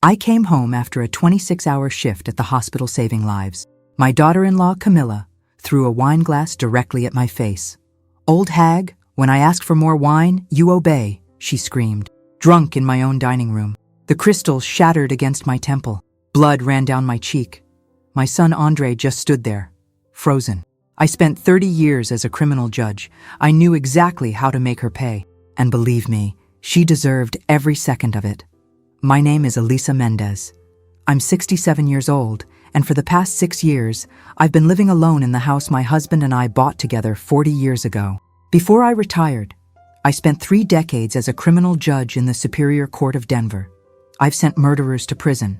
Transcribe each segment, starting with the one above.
I came home after a 26-hour shift at the hospital saving lives. My daughter-in-law, Camilla, threw a wine glass directly at my face. "Old hag, when I ask for more wine, you obey," she screamed, drunk in my own dining room. The crystal shattered against my temple. Blood ran down my cheek. My son Andre just stood there, frozen. I spent 30 years as a criminal judge. I knew exactly how to make her pay. And believe me, she deserved every second of it. My name is Elisa Mendez. I'm 67 years old, and for the past 6 years, I've been living alone in the house my husband and I bought together 40 years ago. Before I retired, I spent 3 decades as a criminal judge in the Superior Court of Denver. I've sent murderers to prison.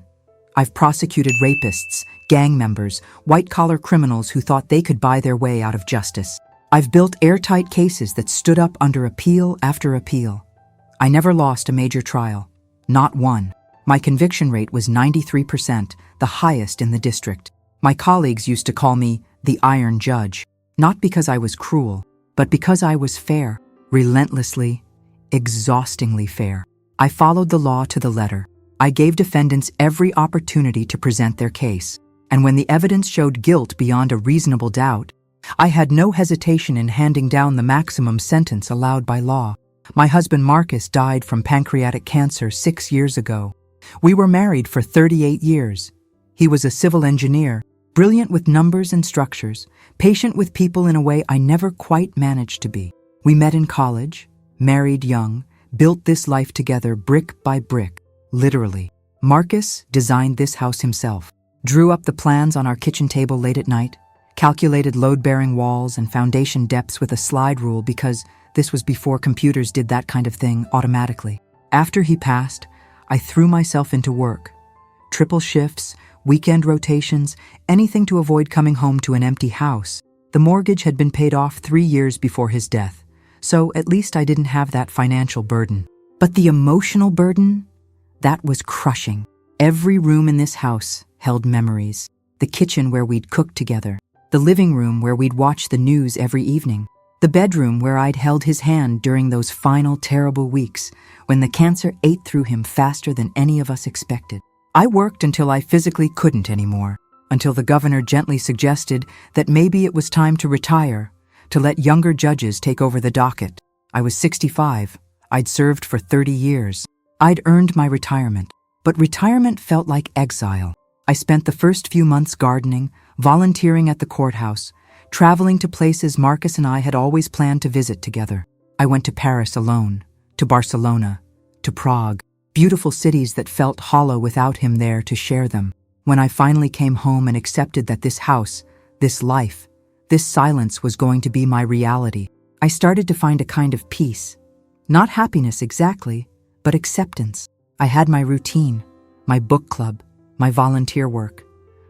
I've prosecuted rapists, gang members, white-collar criminals who thought they could buy their way out of justice. I've built airtight cases that stood up under appeal after appeal. I never lost a major trial. Not one. My conviction rate was 93%, the highest in the district. My colleagues used to call me the Iron Judge, not because I was cruel, but because I was fair, relentlessly, exhaustingly fair. I followed the law to the letter. I gave defendants every opportunity to present their case, and when the evidence showed guilt beyond a reasonable doubt, I had no hesitation in handing down the maximum sentence allowed by law. My husband Marcus died from pancreatic cancer 6 years ago. We were married for 38 years. He was a civil engineer, brilliant with numbers and structures, patient with people in a way I never quite managed to be. We met in college, married young, built this life together brick by brick, literally. Marcus designed this house himself, drew up the plans on our kitchen table late at night, calculated load-bearing walls and foundation depths with a slide rule because this was before computers did that kind of thing automatically. After he passed, I threw myself into work. Triple shifts, weekend rotations, anything to avoid coming home to an empty house. The mortgage had been paid off 3 years before his death, so at least I didn't have that financial burden. But the emotional burden? That was crushing. Every room in this house held memories. The kitchen where we'd cook together. The living room where we'd watch the news every evening. The bedroom where I'd held his hand during those final terrible weeks when the cancer ate through him faster than any of us expected. I worked until I physically couldn't anymore, until the governor gently suggested that maybe it was time to retire, to let younger judges take over the docket. I was 65. I'd served for 30 years. I'd earned my retirement, but retirement felt like exile. I spent the first few months gardening, volunteering at the courthouse, traveling to places Marcus and I had always planned to visit together. I went to Paris alone, to Barcelona, to Prague, beautiful cities that felt hollow without him there to share them. When I finally came home and accepted that this house, this life, this silence was going to be my reality, I started to find a kind of peace. Not happiness exactly, but acceptance. I had my routine, my book club, my volunteer work,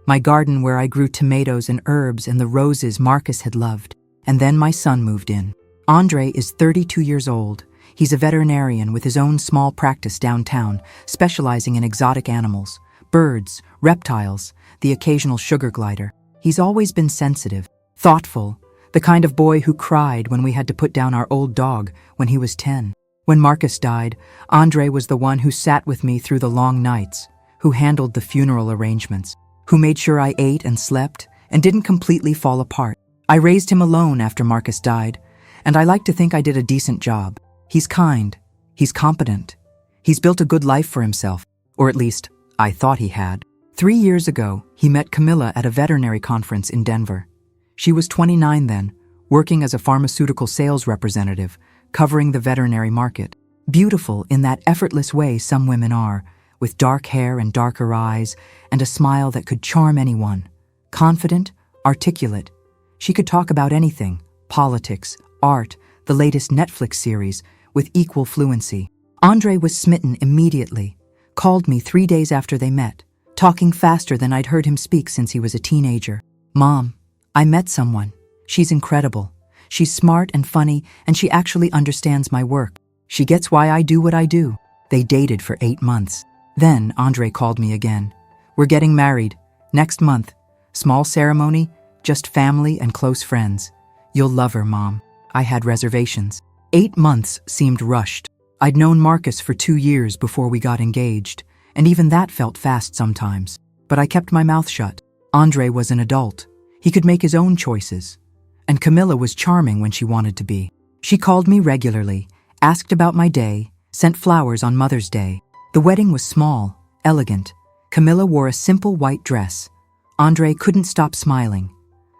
my garden where I grew tomatoes and herbs and the roses Marcus had loved. And then my son moved in. Andre is 32 years old. He's a veterinarian with his own small practice downtown, specializing in exotic animals, birds, reptiles, the occasional sugar glider. He's always been sensitive, thoughtful, the kind of boy who cried when we had to put down our old dog when he was 10. When Marcus died, Andre was the one who sat with me through the long nights, who handled the funeral arrangements, who made sure I ate and slept and didn't completely fall apart. I raised him alone after Marcus died, and I like to think I did a decent job. He's kind, he's competent, he's built a good life for himself, or at least I thought he had. 3 years ago, he met Camilla at a veterinary conference in Denver. She was 29 then, working as a pharmaceutical sales representative, covering the veterinary market. Beautiful in that effortless way some women are, with dark hair and darker eyes, and a smile that could charm anyone. Confident, articulate. She could talk about anything, politics, art, the latest Netflix series, with equal fluency. Andre was smitten immediately, called me 3 days after they met, talking faster than I'd heard him speak since he was a teenager. "Mom, I met someone. She's incredible. She's smart and funny, and she actually understands my work. She gets why I do what I do." They dated for 8 months. Then Andre called me again. "We're getting married. Next month. Small ceremony, just family and close friends. You'll love her, Mom." I had reservations. 8 months seemed rushed. I'd known Marcus for 2 years before we got engaged, and even that felt fast sometimes. But I kept my mouth shut. Andre was an adult. He could make his own choices. And Camilla was charming when she wanted to be. She called me regularly, asked about my day, sent flowers on Mother's Day. The wedding was small, elegant. Camilla wore a simple white dress. Andre couldn't stop smiling.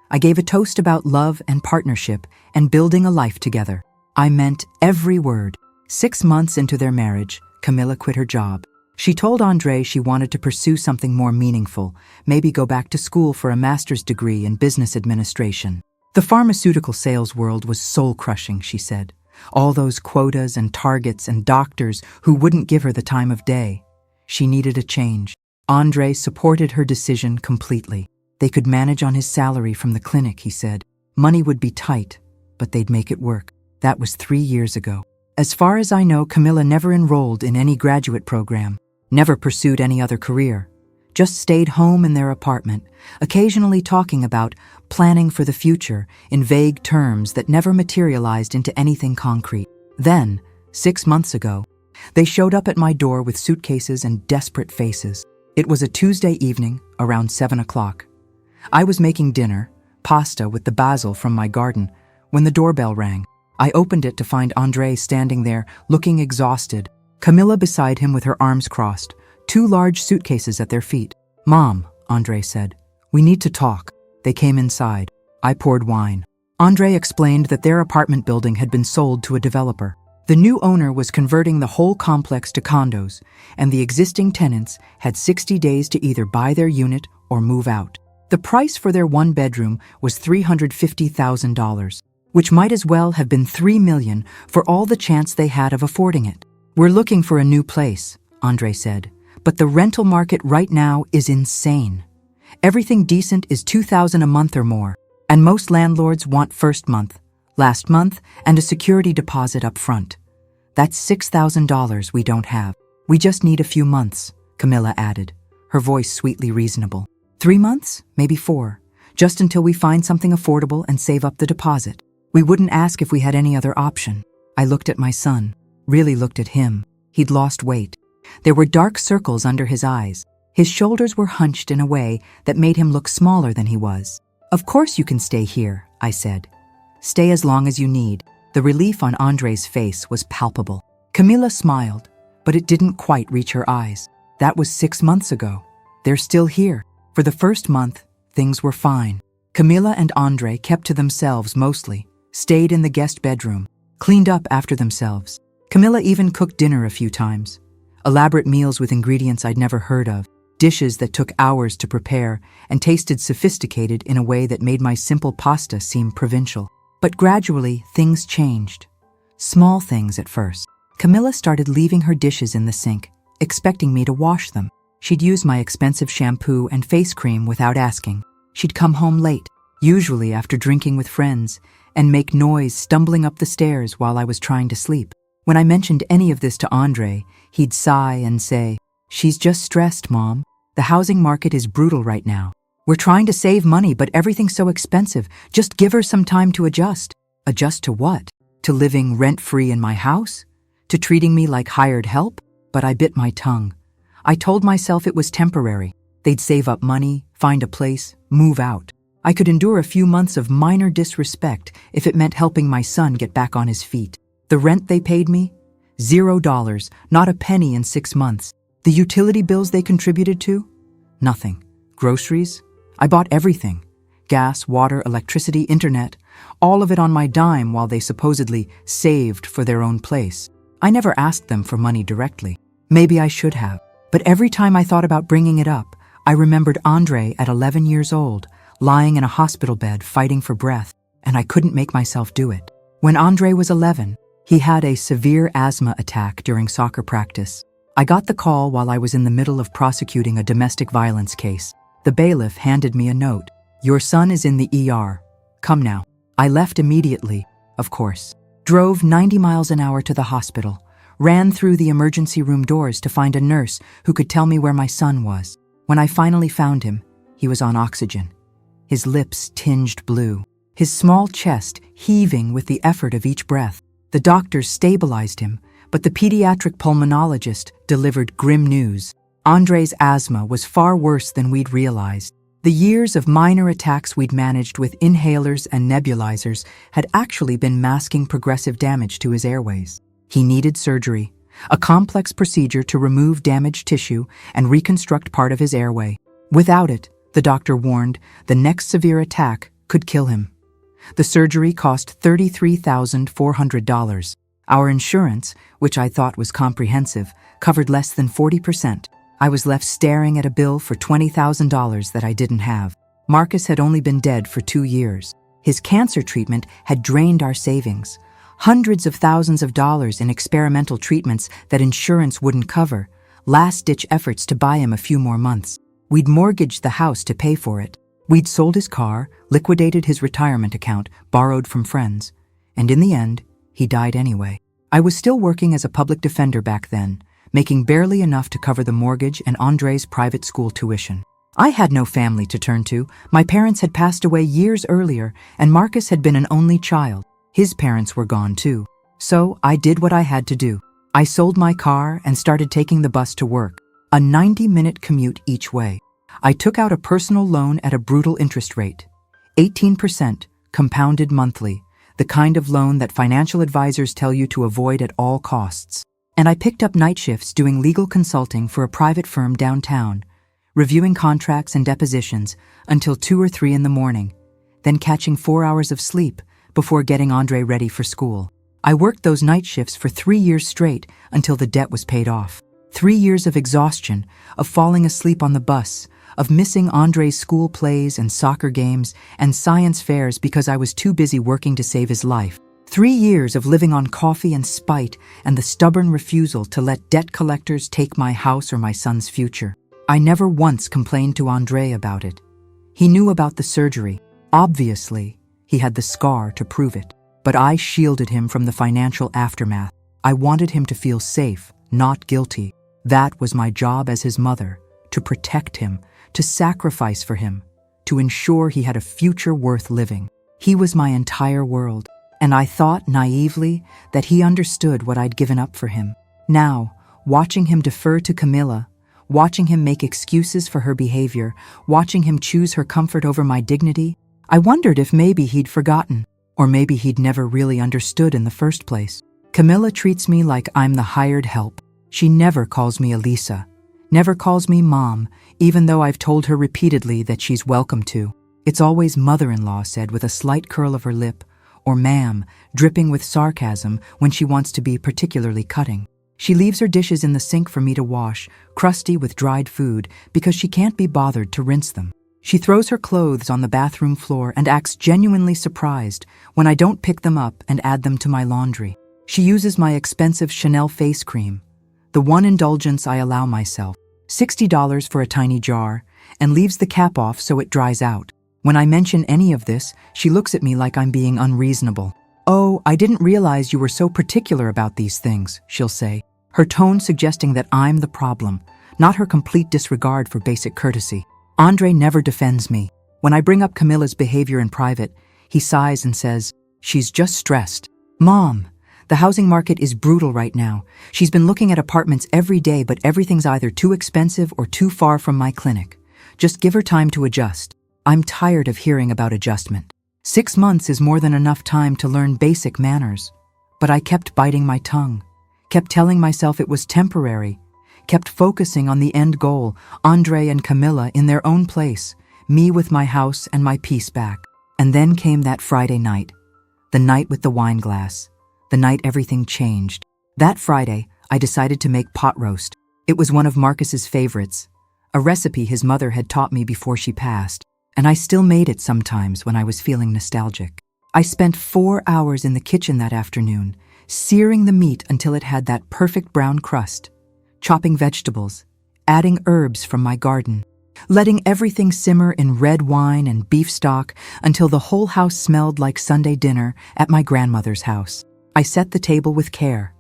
I gave a toast about love and partnership and building a life together. I meant every word. 6 months into their marriage, Camilla quit her job. She told Andre she wanted to pursue something more meaningful, maybe go back to school for a master's degree in business administration. The pharmaceutical sales world was soul-crushing, she said. All those quotas and targets and doctors who wouldn't give her the time of day. She needed a change. Andre supported her decision completely. They could manage on his salary from the clinic, he said. Money would be tight, but they'd make it work. That was 3 years ago. As far as I know, Camilla never enrolled in any graduate program, never pursued any other career, just stayed home in their apartment, occasionally talking about planning for the future in vague terms that never materialized into anything concrete. Then, 6 months ago, they showed up at my door with suitcases and desperate faces. It was a Tuesday evening, around 7 o'clock. I was making dinner, pasta with the basil from my garden, when the doorbell rang. I opened it to find Andre standing there, looking exhausted, Camilla beside him with her arms crossed, 2 large suitcases at their feet. "Mom," Andre said, "we need to talk." They came inside. I poured wine. Andre explained that their apartment building had been sold to a developer. The new owner was converting the whole complex to condos, and the existing tenants had 60 days to either buy their unit or move out. The price for their 1-bedroom was $350,000, which might as well have been $3 million for all the chance they had of affording it. "We're looking for a new place," Andre said, "but the rental market right now is insane. Everything decent is $2,000 a month or more, and most landlords want first month, last month, and a security deposit up front. That's $6,000 we don't have. We just need a few months," Camilla added, her voice sweetly reasonable. 3 months? Maybe 4, just until we find something affordable and save up the deposit. We wouldn't ask if we had any other option. I looked at my son, really looked at him. He'd lost weight. There were dark circles under his eyes. His shoulders were hunched in a way that made him look smaller than he was. "Of course you can stay here," I said. "Stay as long as you need." The relief on Andre's face was palpable. Camilla smiled, but it didn't quite reach her eyes. That was 6 months ago. They're still here. For the first month, things were fine. Camilla and Andre kept to themselves mostly, stayed in the guest bedroom, cleaned up after themselves. Camilla even cooked dinner a few times. Elaborate meals with ingredients I'd never heard of, dishes that took hours to prepare and tasted sophisticated in a way that made my simple pasta seem provincial. But gradually, things changed. Small things at first. Camilla started leaving her dishes in the sink, expecting me to wash them. She'd use my expensive shampoo and face cream without asking. She'd come home late, usually after drinking with friends, and make noise stumbling up the stairs while I was trying to sleep. When I mentioned any of this to Andre, he'd sigh and say, "She's just stressed, Mom. The housing market is brutal right now. We're trying to save money, but everything's so expensive. Just give her some time to adjust." Adjust to what? To living rent-free in my house? To treating me like hired help? But I bit my tongue. I told myself it was temporary. They'd save up money, find a place, move out. I could endure a few months of minor disrespect if it meant helping my son get back on his feet. The rent they paid me? $0, not a penny in 6 months. The utility bills they contributed to? Nothing. Groceries? I bought everything. Gas, water, electricity, internet, all of it on my dime while they supposedly saved for their own place. I never asked them for money directly. Maybe I should have. But every time I thought about bringing it up, I remembered Andre at 11 years old, lying in a hospital bed fighting for breath, and I couldn't make myself do it. When Andre was 11, he had a severe asthma attack during soccer practice. I got the call while I was in the middle of prosecuting a domestic violence case. The bailiff handed me a note. "Your son is in the ER. Come now." I left immediately, of course. Drove 90 miles an hour to the hospital. Ran through the emergency room doors to find a nurse who could tell me where my son was. When I finally found him, he was on oxygen. His lips tinged blue. His small chest heaving with the effort of each breath. The doctors stabilized him, but the pediatric pulmonologist delivered grim news. Andre's asthma was far worse than we'd realized. The years of minor attacks we'd managed with inhalers and nebulizers had actually been masking progressive damage to his airways. He needed surgery, a complex procedure to remove damaged tissue and reconstruct part of his airway. Without it, the doctor warned, the next severe attack could kill him. The surgery cost $33,400. Our insurance, which I thought was comprehensive, covered less than 40%. I was left staring at a bill for $20,000 that I didn't have. Marcus had only been dead for 2 years. His cancer treatment had drained our savings. Hundreds of thousands of dollars in experimental treatments that insurance wouldn't cover. Last-ditch efforts to buy him a few more months. We'd mortgaged the house to pay for it. We'd sold his car, liquidated his retirement account, borrowed from friends. And in the end, he died anyway. I was still working as a public defender back then, making barely enough to cover the mortgage and Andre's private school tuition. I had no family to turn to. My parents had passed away years earlier, and Marcus had been an only child. His parents were gone too. So I did what I had to do. I sold my car and started taking the bus to work, a 90-minute commute each way. I took out a personal loan at a brutal interest rate, 18%, compounded monthly, the kind of loan that financial advisors tell you to avoid at all costs. And I picked up night shifts doing legal consulting for a private firm downtown, reviewing contracts and depositions until 2 or 3 in the morning, then catching 4 hours of sleep before getting Andre ready for school. I worked those night shifts for 3 years straight until the debt was paid off. 3 years of exhaustion, of falling asleep on the bus, of missing Andre's school plays and soccer games and science fairs because I was too busy working to save his life. 3 years of living on coffee and spite and the stubborn refusal to let debt collectors take my house or my son's future. I never once complained to Andre about it. He knew about the surgery. Obviously, he had the scar to prove it. But I shielded him from the financial aftermath. I wanted him to feel safe, not guilty. That was my job as his mother, to protect him, to sacrifice for him, to ensure he had a future worth living. He was my entire world. And I thought naively that he understood what I'd given up for him. Now, watching him defer to Camilla, watching him make excuses for her behavior, watching him choose her comfort over my dignity, I wondered if maybe he'd forgotten, or maybe he'd never really understood in the first place. Camilla treats me like I'm the hired help. She never calls me Elisa, never calls me Mom, even though I've told her repeatedly that she's welcome to. It's always mother-in-law said with a slight curl of her lip, or ma'am, dripping with sarcasm when she wants to be particularly cutting. She leaves her dishes in the sink for me to wash, crusty with dried food, because she can't be bothered to rinse them. She throws her clothes on the bathroom floor and acts genuinely surprised when I don't pick them up and add them to my laundry. She uses my expensive Chanel face cream, the one indulgence I allow myself, $60 for a tiny jar, and leaves the cap off so it dries out. When I mention any of this, she looks at me like I'm being unreasonable. "Oh, I didn't realize you were so particular about these things," she'll say, her tone suggesting that I'm the problem, not her complete disregard for basic courtesy. Andre never defends me. When I bring up Camilla's behavior in private, he sighs and says, "She's just stressed." "Mom, the housing market is brutal right now. She's been looking at apartments every day, but everything's either too expensive or too far from my clinic. Just give her time to adjust." I'm tired of hearing about adjustment. 6 months is more than enough time to learn basic manners. But I kept biting my tongue, kept telling myself it was temporary, kept focusing on the end goal, Andre and Camilla in their own place, me with my house and my peace back. And then came that Friday night, the night with the wine glass, the night everything changed. That Friday, I decided to make pot roast. It was one of Marcus's favorites, a recipe his mother had taught me before she passed. And I still made it sometimes when I was feeling nostalgic. I spent 4 hours in the kitchen that afternoon, searing the meat until it had that perfect brown crust, chopping vegetables, adding herbs from my garden, letting everything simmer in red wine and beef stock until the whole house smelled like Sunday dinner at my grandmother's house. I set the table with care.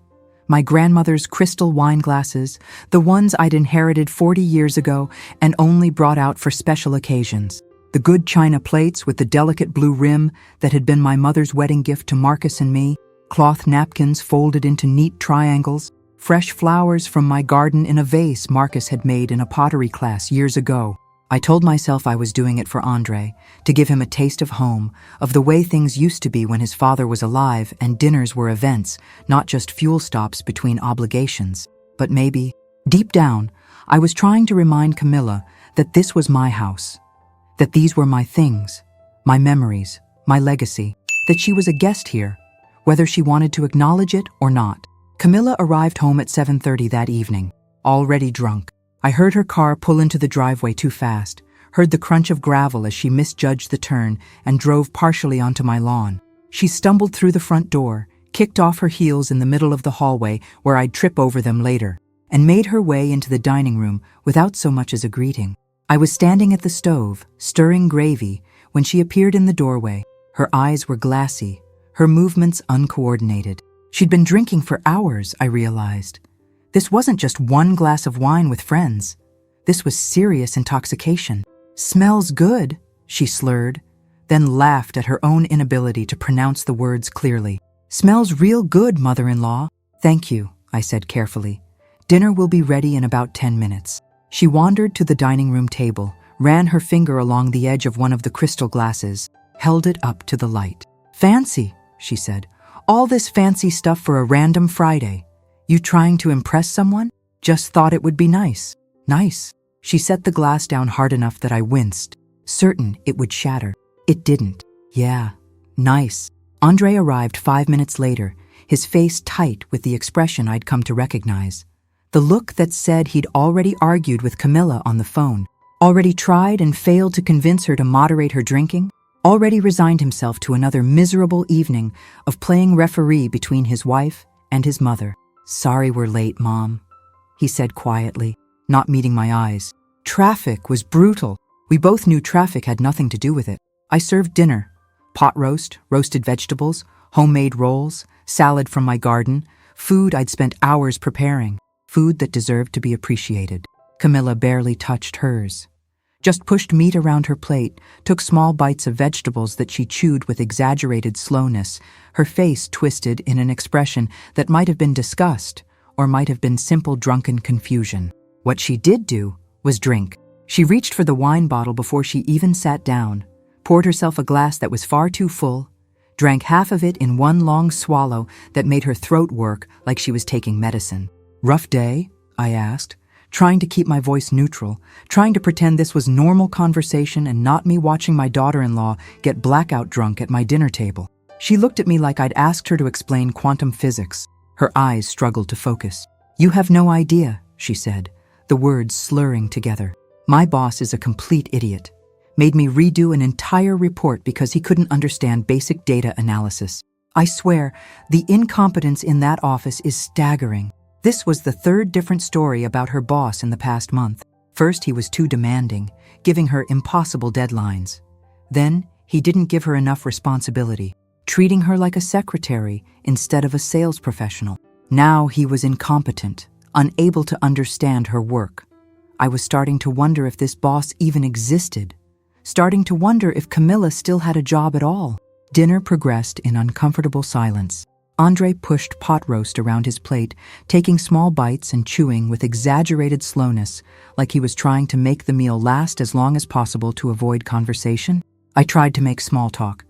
My grandmother's crystal wine glasses, the ones I'd inherited 40 years ago and only brought out for special occasions. The good china plates with the delicate blue rim that had been my mother's wedding gift to Marcus and me, cloth napkins folded into neat triangles, Fresh flowers from my garden in a vase Marcus had made in a pottery class years ago. I told myself I was doing it for Andre, to give him a taste of home, of the way things used to be when his father was alive and dinners were events, not just fuel stops between obligations. But maybe, deep down, I was trying to remind Camilla that this was my house, that these were my things, my memories, my legacy, that she was a guest here, whether she wanted to acknowledge it or not. Camilla arrived home at 7:30 that evening, already drunk. I heard her car pull into the driveway too fast, heard the crunch of gravel as she misjudged the turn and drove partially onto my lawn. She stumbled through the front door, kicked off her heels in the middle of the hallway where I'd trip over them later, and made her way into the dining room without so much as a greeting. I was standing at the stove, stirring gravy, when she appeared in the doorway. Her eyes were glassy, her movements uncoordinated. She'd been drinking for hours, I realized. This wasn't just one glass of wine with friends. This was serious intoxication. "Smells good," she slurred, then laughed at her own inability to pronounce the words clearly. "Smells real good, mother-in-law." "Thank you," I said carefully. "Dinner will be ready in about 10 minutes. She wandered to the dining room table, ran her finger along the edge of one of the crystal glasses, held it up to the light. "Fancy," she said. "All this fancy stuff for a random Friday. You trying to impress someone? Just thought it would be nice." "Nice." She set the glass down hard enough that I winced, certain it would shatter. It didn't. "Yeah, nice." Andre arrived 5 minutes later, his face tight with the expression I'd come to recognize. The look that said he'd already argued with Camilla on the phone, already tried and failed to convince her to moderate her drinking, already resigned himself to another miserable evening of playing referee between his wife and his mother. "Sorry we're late, Mom," he said quietly, not meeting my eyes. Traffic was brutal. We both knew traffic had nothing to do with it. I served dinner: pot roast, roasted vegetables, homemade rolls, salad from my garden, food I'd spent hours preparing, food that deserved to be appreciated. Camilla barely touched hers. Just pushed meat around her plate, took small bites of vegetables that she chewed with exaggerated slowness, her face twisted in an expression that might have been disgust or might have been simple drunken confusion. What she did do was drink. She reached for the wine bottle before she even sat down, poured herself a glass that was far too full, drank half of it in one long swallow that made her throat work like she was taking medicine. "Rough day?" I asked, trying to keep my voice neutral, trying to pretend this was normal conversation and not me watching my daughter-in-law get blackout drunk at my dinner table. She looked at me like I'd asked her to explain quantum physics. Her eyes struggled to focus. "You have no idea," she said, the words slurring together. "My boss is a complete idiot. Made me redo an entire report because he couldn't understand basic data analysis. I swear, the incompetence in that office is staggering." This was the third different story about her boss in the past month. First, he was too demanding, giving her impossible deadlines. Then, he didn't give her enough responsibility, treating her like a secretary instead of a sales professional. Now he was incompetent, unable to understand her work. I was starting to wonder if this boss even existed, starting to wonder if Camilla still had a job at all. Dinner progressed in uncomfortable silence. Andre pushed pot roast around his plate, taking small bites and chewing with exaggerated slowness, like he was trying to make the meal last as long as possible to avoid conversation. I tried to make small talk,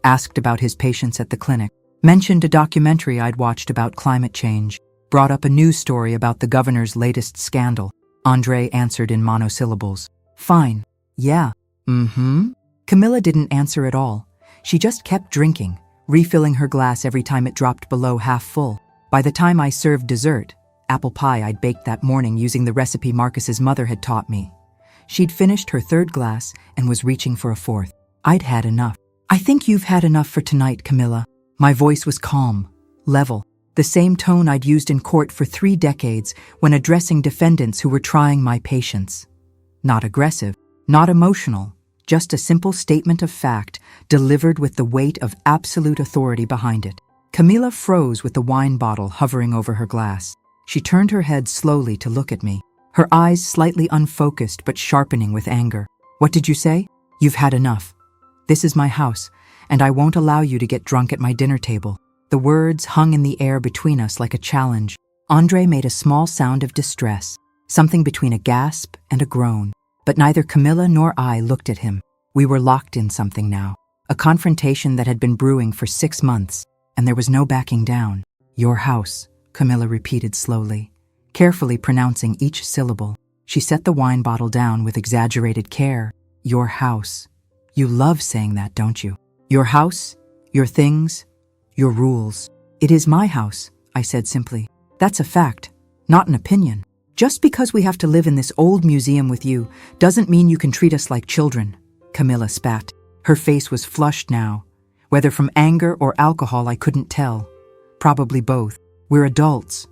asked about his patients at the clinic, mentioned a documentary I'd watched about climate change, brought up a news story about the governor's latest scandal. Andre answered in monosyllables. "Fine. Yeah. Mm-hmm." Camilla didn't answer at all. She just kept drinking, refilling her glass every time it dropped below half full. By the time I served dessert, apple pie I'd baked that morning using the recipe Marcus's mother had taught me, she'd finished her third glass and was reaching for a fourth. I'd had enough. "I think you've had enough for tonight, Camilla." My voice was calm, level, the same tone I'd used in court for 3 decades when addressing defendants who were trying my patience. Not aggressive, not emotional, just a simple statement of fact delivered with the weight of absolute authority behind it. Camilla froze with the wine bottle hovering over her glass. She turned her head slowly to look at me, her eyes slightly unfocused but sharpening with anger. "What did you say?" "You've had enough. This is my house, and I won't allow you to get drunk at my dinner table." The words hung in the air between us like a challenge. Andre made a small sound of distress, something between a gasp and a groan. But neither Camilla nor I looked at him. We were locked in something now, a confrontation that had been brewing for 6 months, and there was no backing down. "Your house," Camilla repeated slowly, carefully pronouncing each syllable. She set the wine bottle down with exaggerated care. "Your house. You love saying that, don't you? Your house, your things, your rules." "It is my house," I said simply. "That's a fact, not an opinion. Just because we have to live in this old museum with you doesn't mean you can treat us like children." Camilla spat. Her face was flushed now. Whether from anger or alcohol, I couldn't tell. Probably both. "We're adults.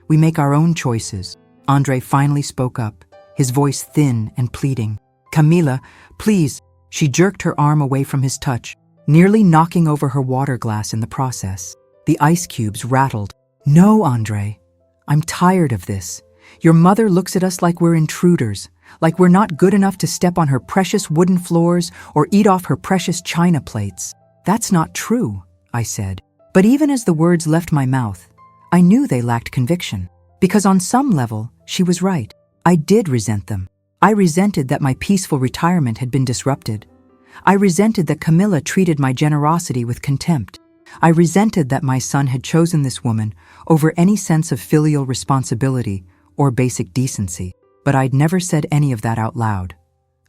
We make our own choices." Andre finally spoke up, his voice thin and pleading. "Camilla, please." She jerked her arm away from his touch, nearly knocking over her water glass in the process. The ice cubes rattled. "No, Andre. I'm tired of this. Your mother looks at us like we're intruders, like we're not good enough to step on her precious wooden floors or eat off her precious china plates." "That's not true," I said. But even as the words left my mouth, I knew they lacked conviction. Because on some level, she was right. I did resent them. I resented that my peaceful retirement had been disrupted. I resented that Camilla treated my generosity with contempt. I resented that my son had chosen this woman over any sense of filial responsibility or basic decency. But I'd never said any of that out loud.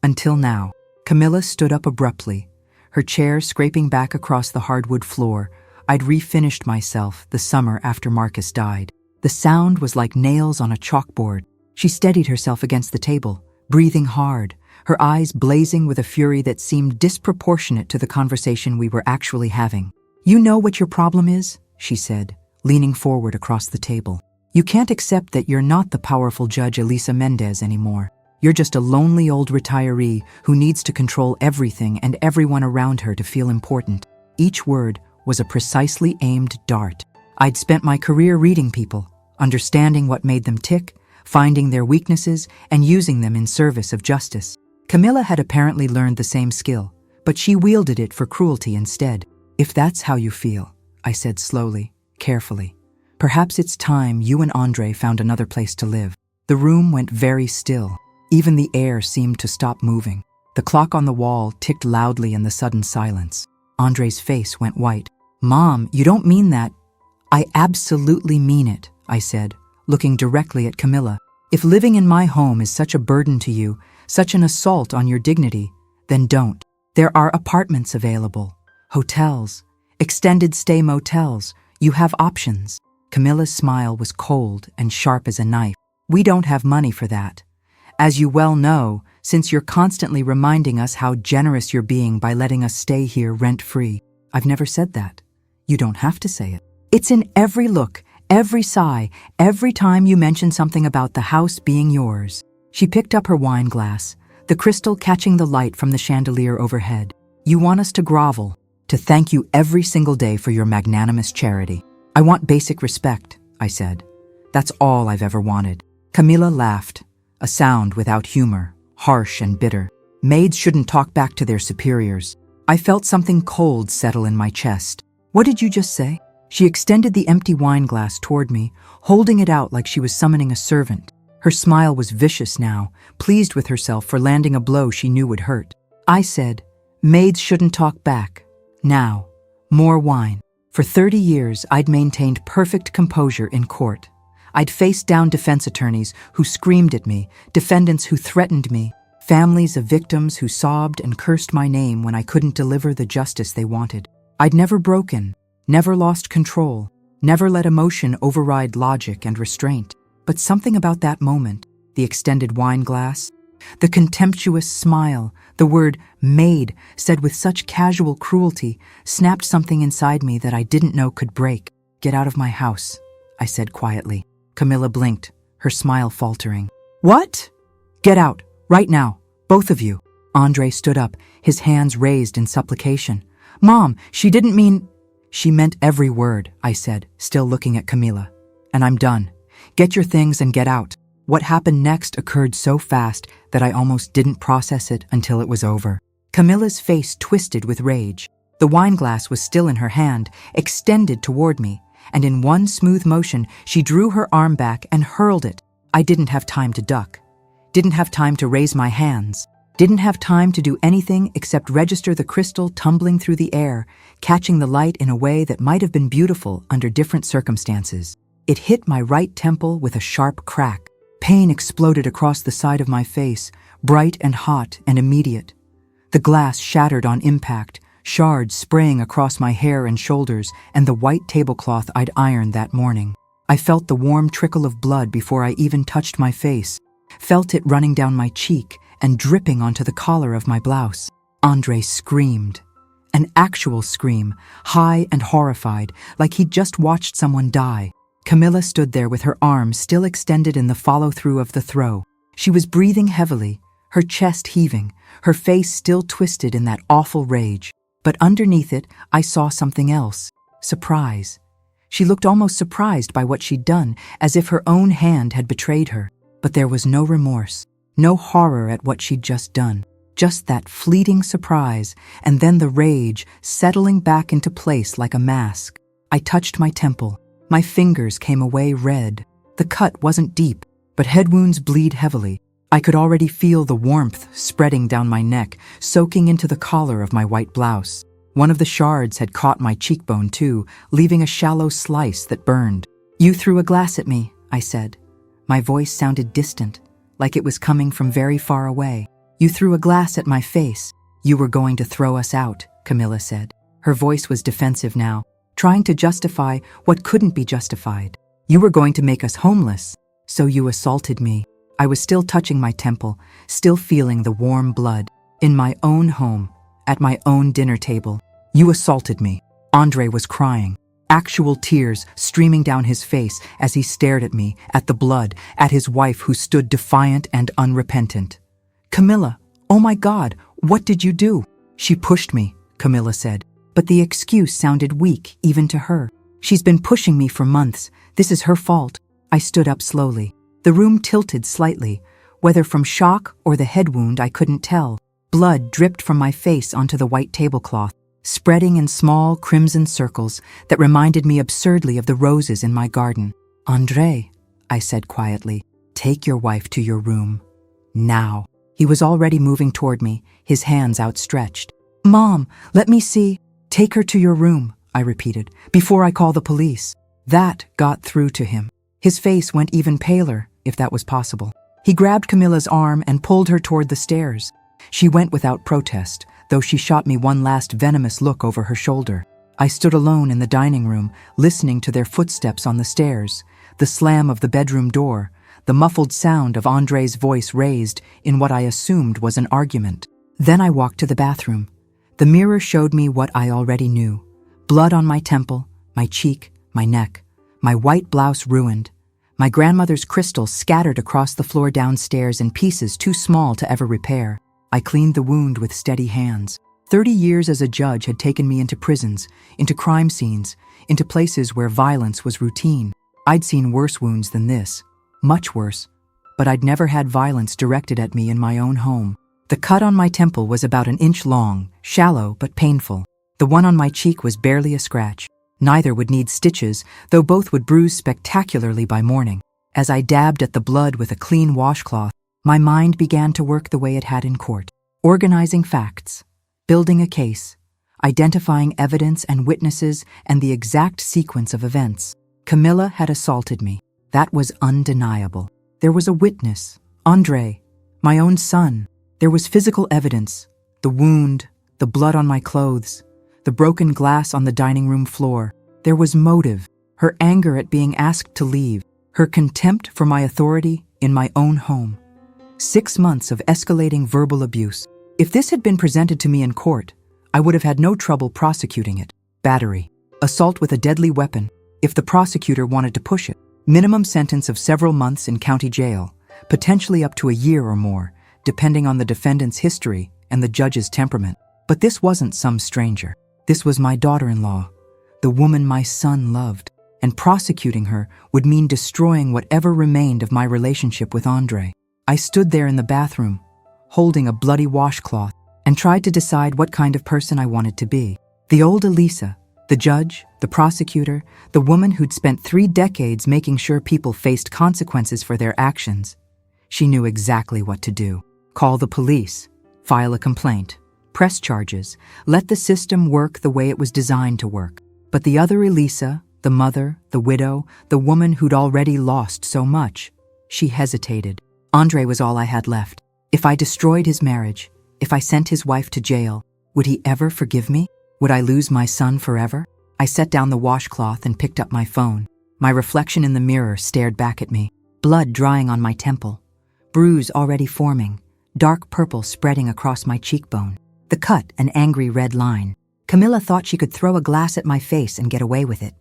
Until now. Camilla stood up abruptly, her chair scraping back across the hardwood floor. I'd refinished myself the summer after Marcus died. The sound was like nails on a chalkboard. She steadied herself against the table, breathing hard, her eyes blazing with a fury that seemed disproportionate to the conversation we were actually having. "You know what your problem is?" she said, leaning forward across the table. "You can't accept that you're not the powerful Judge Elisa Mendez anymore. You're just a lonely old retiree who needs to control everything and everyone around her to feel important." Each word was a precisely aimed dart. I'd spent my career reading people, understanding what made them tick, finding their weaknesses, and using them in service of justice. Camilla had apparently learned the same skill, but she wielded it for cruelty instead. "If that's how you feel," I said slowly, carefully, "perhaps it's time you and Andre found another place to live." The room went very still. Even the air seemed to stop moving. The clock on the wall ticked loudly in the sudden silence. Andre's face went white. "Mom, you don't mean that." "I absolutely mean it," I said, looking directly at Camilla. "If living in my home is such a burden to you, such an assault on your dignity, then don't. There are apartments available, hotels, extended stay motels. You have options." Camilla's smile was cold and sharp as a knife. "We don't have money for that. As you well know, since you're constantly reminding us how generous you're being by letting us stay here rent-free." "I've never said that. You don't have to say it. It's in every look, every sigh, every time you mention something about the house being yours." She picked up her wine glass, the crystal catching the light from the chandelier overhead. "You want us to grovel, to thank you every single day for your magnanimous charity." "I want basic respect," I said. "That's all I've ever wanted." Camilla laughed, a sound without humor, harsh and bitter. "Maids shouldn't talk back to their superiors." I felt something cold settle in my chest. "What did you just say?" She extended the empty wine glass toward me, holding it out like she was summoning a servant. Her smile was vicious now, pleased with herself for landing a blow she knew would hurt. I said, "Maids shouldn't talk back. Now, more wine." For 30 years, I'd maintained perfect composure in court. I'd faced down defense attorneys who screamed at me, defendants who threatened me, families of victims who sobbed and cursed my name when I couldn't deliver the justice they wanted. I'd never broken, never lost control, never let emotion override logic and restraint. But something about that moment, the extended wine glass, the contemptuous smile, the word maid said with such casual cruelty, snapped something inside me that I didn't know could break. "Get out of my house," I said quietly. Camilla blinked, her smile faltering. "What?" "Get out, right now, both of you." Andre stood up, his hands raised in supplication. "Mom, she didn't mean—" "She meant every word," I said, still looking at Camilla. "And I'm done. Get your things and get out." What happened next occurred so fast that I almost didn't process it until it was over. Camilla's face twisted with rage. The wineglass was still in her hand, extended toward me, and in one smooth motion, she drew her arm back and hurled it. I didn't have time to duck. Didn't have time to raise my hands. Didn't have time to do anything except register the crystal tumbling through the air, catching the light in a way that might have been beautiful under different circumstances. It hit my right temple with a sharp crack. Pain exploded across the side of my face, bright and hot and immediate. The glass shattered on impact, shards spraying across my hair and shoulders and the white tablecloth I'd ironed that morning. I felt the warm trickle of blood before I even touched my face, felt it running down my cheek and dripping onto the collar of my blouse. Andre screamed. An actual scream, high and horrified, like he'd just watched someone die. Camilla stood there with her arms still extended in the follow-through of the throw. She was breathing heavily, her chest heaving, her face still twisted in that awful rage. But underneath it, I saw something else. Surprise. She looked almost surprised by what she'd done, as if her own hand had betrayed her. But there was no remorse, no horror at what she'd just done. Just that fleeting surprise, and then the rage settling back into place like a mask. I touched my temple. My fingers came away red. The cut wasn't deep, but head wounds bleed heavily. I could already feel the warmth spreading down my neck, soaking into the collar of my white blouse. One of the shards had caught my cheekbone too, leaving a shallow slice that burned. "You threw a glass at me," I said. My voice sounded distant, like it was coming from very far away. "You threw a glass at my face. You were going to throw us out," Camilla said. Her voice was defensive now, trying to justify what couldn't be justified. "You were going to make us homeless, so you assaulted me." I was still touching my temple, still feeling the warm blood. In my own home, at my own dinner table. "You assaulted me." Andre was crying, actual tears streaming down his face as he stared at me, at the blood, at his wife who stood defiant and unrepentant. "Camilla, oh my God, what did you do?" "She pushed me," Camilla said, but the excuse sounded weak even to her. "She's been pushing me for months. This is her fault." I stood up slowly. The room tilted slightly, whether from shock or the head wound I couldn't tell. Blood dripped from my face onto the white tablecloth, spreading in small crimson circles that reminded me absurdly of the roses in my garden. "Andre," I said quietly, "take your wife to your room. Now." He was already moving toward me, his hands outstretched. "Mom, let me see." "Take her to your room," I repeated, "before I call the police." That got through to him. His face went even paler, if that was possible. He grabbed Camilla's arm and pulled her toward the stairs. She went without protest, though she shot me one last venomous look over her shoulder. I stood alone in the dining room, listening to their footsteps on the stairs, the slam of the bedroom door, the muffled sound of Andre's voice raised in what I assumed was an argument. Then I walked to the bathroom. The mirror showed me what I already knew. Blood on my temple, my cheek, my neck, my white blouse ruined, my grandmother's crystal scattered across the floor downstairs in pieces too small to ever repair. I cleaned the wound with steady hands. 30 years as a judge had taken me into prisons, into crime scenes, into places where violence was routine. I'd seen worse wounds than this, much worse, but I'd never had violence directed at me in my own home. The cut on my temple was about an inch long, shallow but painful. The one on my cheek was barely a scratch. Neither would need stitches, though both would bruise spectacularly by morning. As I dabbed at the blood with a clean washcloth, my mind began to work the way it had in court, organizing facts, building a case, identifying evidence and witnesses and the exact sequence of events. Camilla had assaulted me. That was undeniable. There was a witness, Andre, my own son. There was physical evidence, the wound, the blood on my clothes, the broken glass on the dining room floor. There was motive, her anger at being asked to leave, her contempt for my authority in my own home. 6 months of escalating verbal abuse. If this had been presented to me in court, I would have had no trouble prosecuting it. Battery, assault with a deadly weapon, if the prosecutor wanted to push it. Minimum sentence of several months in county jail, potentially up to a year or more, depending on the defendant's history and the judge's temperament. But this wasn't some stranger. This was my daughter-in-law, the woman my son loved, and prosecuting her would mean destroying whatever remained of my relationship with Andre. I stood there in the bathroom, holding a bloody washcloth, and tried to decide what kind of person I wanted to be. The old Elisa, The judge, the prosecutor, the woman who'd spent 3 decades making sure people faced consequences for their actions. She knew exactly what to do. Call the police, file a complaint, press charges, let the system work the way it was designed to work. But the other Elisa, the mother, the widow, the woman who'd already lost so much, she hesitated. Andre was all I had left. If I destroyed his marriage, if I sent his wife to jail, would he ever forgive me? Would I lose my son forever? I set down the washcloth and picked up my phone. My reflection in the mirror stared back at me, blood drying on my temple, bruise already forming, dark purple spreading across my cheekbone. The cut an angry red line. Camilla thought she could throw a glass at my face and get away with it.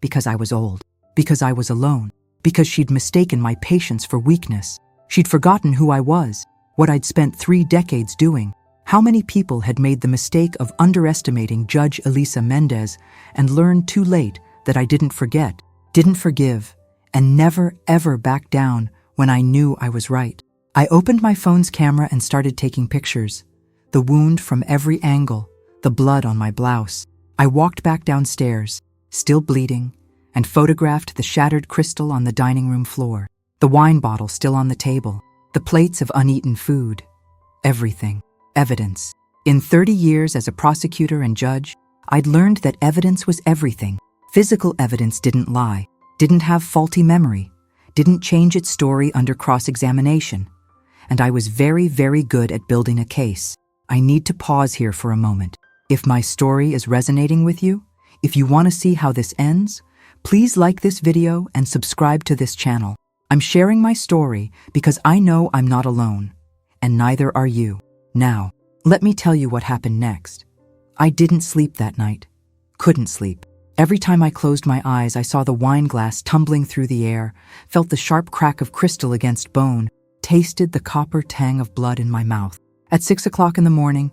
Because I was old, because I was alone, because she'd mistaken my patience for weakness. She'd forgotten who I was, what I'd spent 3 decades doing. How many people had made the mistake of underestimating Judge Elisa Mendez and learned too late that I didn't forget, didn't forgive, and never ever back down when I knew I was right. I opened my phone's camera and started taking pictures. The wound from every angle, the blood on my blouse. I walked back downstairs, still bleeding, and photographed the shattered crystal on the dining room floor, the wine bottle still on the table, the plates of uneaten food. Everything. Evidence. In 30 years as a prosecutor and judge, I'd learned that evidence was everything. Physical evidence didn't lie, didn't have faulty memory, didn't change its story under cross-examination. And I was very, very good at building a case. I need to pause here for a moment. If my story is resonating with you, if you want to see how this ends, please like this video and subscribe to this channel. I'm sharing my story because I know I'm not alone, and neither are you. Now, let me tell you what happened next. I didn't sleep that night. Couldn't sleep. Every time I closed my eyes, I saw the wine glass tumbling through the air, felt the sharp crack of crystal against bone, tasted the copper tang of blood in my mouth. At 6 o'clock in the morning,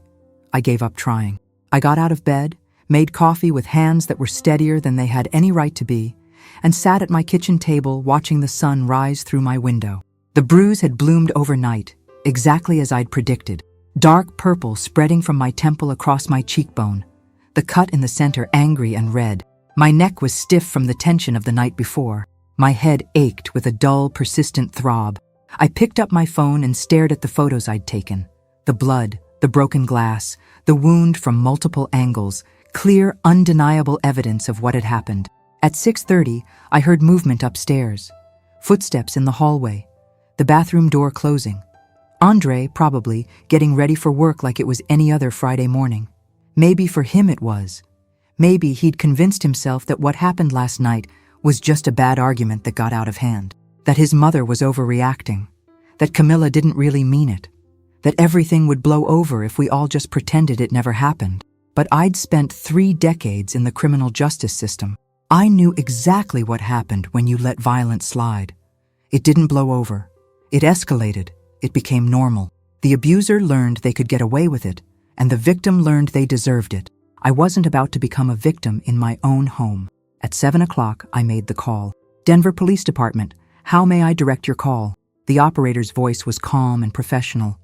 I gave up trying. I got out of bed, made coffee with hands that were steadier than they had any right to be, and sat at my kitchen table watching the sun rise through my window. The bruise had bloomed overnight, exactly as I'd predicted. Dark purple spreading from my temple across my cheekbone, the cut in the center angry and red. My neck was stiff from the tension of the night before. My head ached with a dull, persistent throb. I picked up my phone and stared at the photos I'd taken. The blood, the broken glass, the wound from multiple angles, clear, undeniable evidence of what had happened. At 6:30, I heard movement upstairs. Footsteps in the hallway. The bathroom door closing. Andre, probably, getting ready for work like it was any other Friday morning. Maybe for him it was. Maybe he'd convinced himself that what happened last night was just a bad argument that got out of hand. That his mother was overreacting. That Camilla didn't really mean it. That everything would blow over if we all just pretended it never happened. But I'd spent 3 decades in the criminal justice system. I knew exactly what happened when you let violence slide. It didn't blow over. It escalated. It became normal. The abuser learned they could get away with it, and the victim learned they deserved it. I wasn't about to become a victim in my own home. At 7 o'clock, I made the call. Denver Police Department, how may I direct your call? The operator's voice was calm and professional.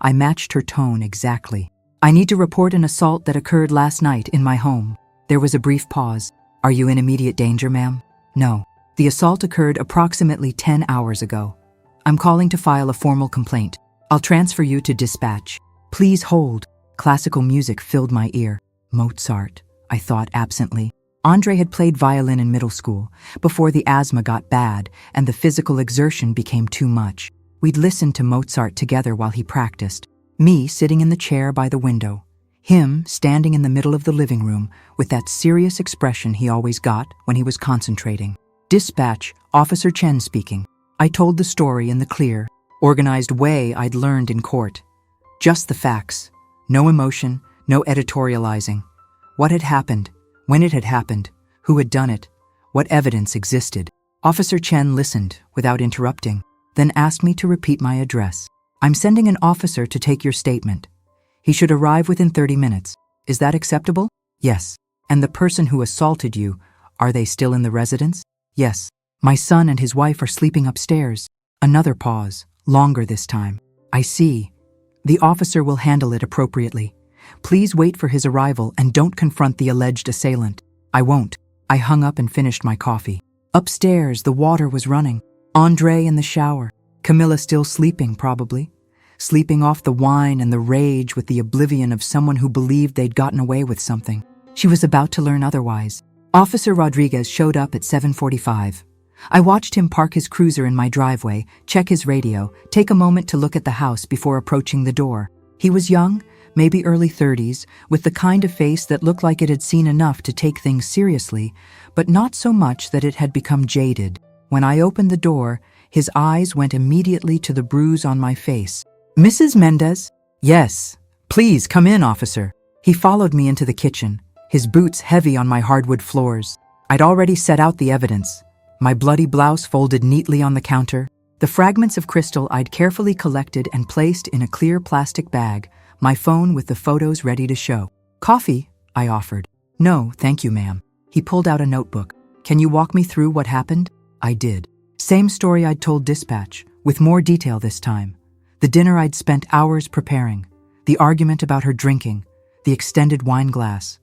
I matched her tone exactly. I need to report an assault that occurred last night in my home. There was a brief pause. Are you in immediate danger, ma'am? No. The assault occurred approximately 10 hours ago. I'm calling to file a formal complaint. I'll transfer you to dispatch. Please hold. Classical music filled my ear. Mozart, I thought absently. Andre had played violin in middle school, before the asthma got bad and the physical exertion became too much. We'd listened to Mozart together while he practiced. Me sitting in the chair by the window. Him standing in the middle of the living room with that serious expression he always got when he was concentrating. Dispatch, Officer Chen speaking. I told the story in the clear, organized way I'd learned in court. Just the facts. No emotion, no editorializing. What had happened, when it had happened, who had done it, what evidence existed. Officer Chen listened without interrupting, then asked me to repeat my address. I'm sending an officer to take your statement. He should arrive within 30 minutes. Is that acceptable? Yes. And the person who assaulted you, are they still in the residence? Yes. My son and his wife are sleeping upstairs. Another pause, longer this time. I see. The officer will handle it appropriately. Please wait for his arrival and don't confront the alleged assailant. I won't. I hung up and finished my coffee. Upstairs, the water was running. Andre in the shower. Camilla still sleeping, probably. Sleeping off the wine and the rage with the oblivion of someone who believed they'd gotten away with something. She was about to learn otherwise. Officer Rodriguez showed up at 7:45. I watched him park his cruiser in my driveway, check his radio, take a moment to look at the house before approaching the door. He was young, maybe early 30s, with the kind of face that looked like it had seen enough to take things seriously, but not so much that it had become jaded. When I opened the door, his eyes went immediately to the bruise on my face. "Mrs. Mendez?" "Yes. Please, come in, officer." He followed me into the kitchen, his boots heavy on my hardwood floors. I'd already set out the evidence. My bloody blouse folded neatly on the counter, the fragments of crystal I'd carefully collected and placed in a clear plastic bag, my phone with the photos ready to show. "Coffee?" I offered. "No, thank you, ma'am." He pulled out a notebook. "Can you walk me through what happened?" I did. Same story I'd told dispatch, with more detail this time. The dinner I'd spent hours preparing, the argument about her drinking, the extended wine glass,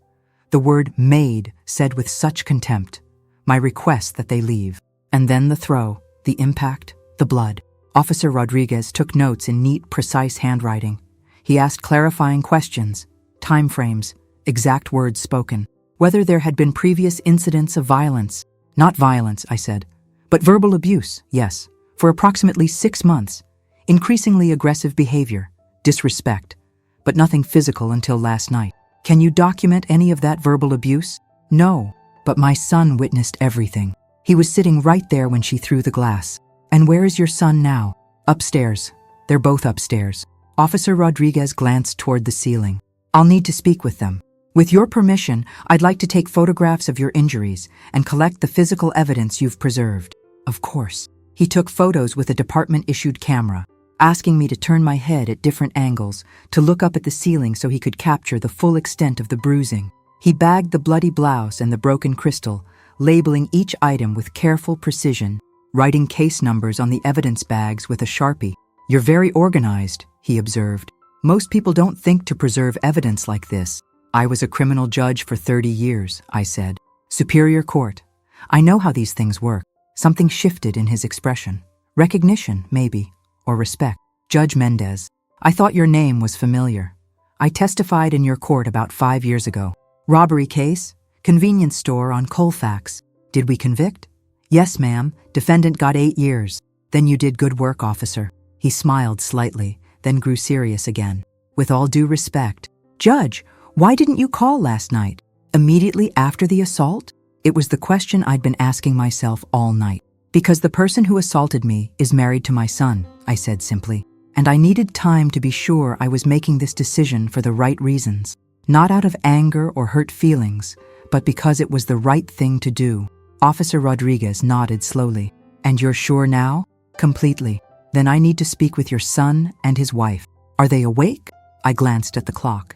the word maid said with such contempt, my request that they leave. And then the throw, the impact, the blood. Officer Rodriguez took notes in neat, precise handwriting. He asked clarifying questions, time frames, exact words spoken, whether there had been previous incidents of violence. "Not violence," I said, "but verbal abuse, yes, for approximately 6 months. Increasingly aggressive behavior, disrespect, but nothing physical until last night." "Can you document any of that verbal abuse?" "No, but my son witnessed everything. He was sitting right there when she threw the glass." "And where is your son now?" "Upstairs. They're both upstairs." Officer Rodriguez glanced toward the ceiling. "I'll need to speak with them. With your permission, I'd like to take photographs of your injuries and collect the physical evidence you've preserved." "Of course." He took photos with a department-issued camera, asking me to turn my head at different angles, to look up at the ceiling so he could capture the full extent of the bruising. He bagged the bloody blouse and the broken crystal, labeling each item with careful precision, writing case numbers on the evidence bags with a Sharpie. "You're very organized," he observed. "Most people don't think to preserve evidence like this." "I was a criminal judge for 30 years, I said. "Superior Court. I know how these things work." Something shifted in his expression. Recognition, maybe. Or respect. "Judge Mendez, I thought your name was familiar. I testified in your court about 5 years ago. Robbery case, convenience store on Colfax. Did we convict?" "Yes, ma'am. Defendant got 8 years. "Then you did good work, officer." He smiled slightly, then grew serious again. "With all due respect, Judge, why didn't you call last night? Immediately after the assault?" It was the question I'd been asking myself all night. "Because the person who assaulted me is married to my son," I said simply. "And I needed time to be sure I was making this decision for the right reasons. Not out of anger or hurt feelings, but because it was the right thing to do." Officer Rodriguez nodded slowly. "And you're sure now?" "Completely." "Then I need to speak with your son and his wife. Are they awake?" I glanced at the clock.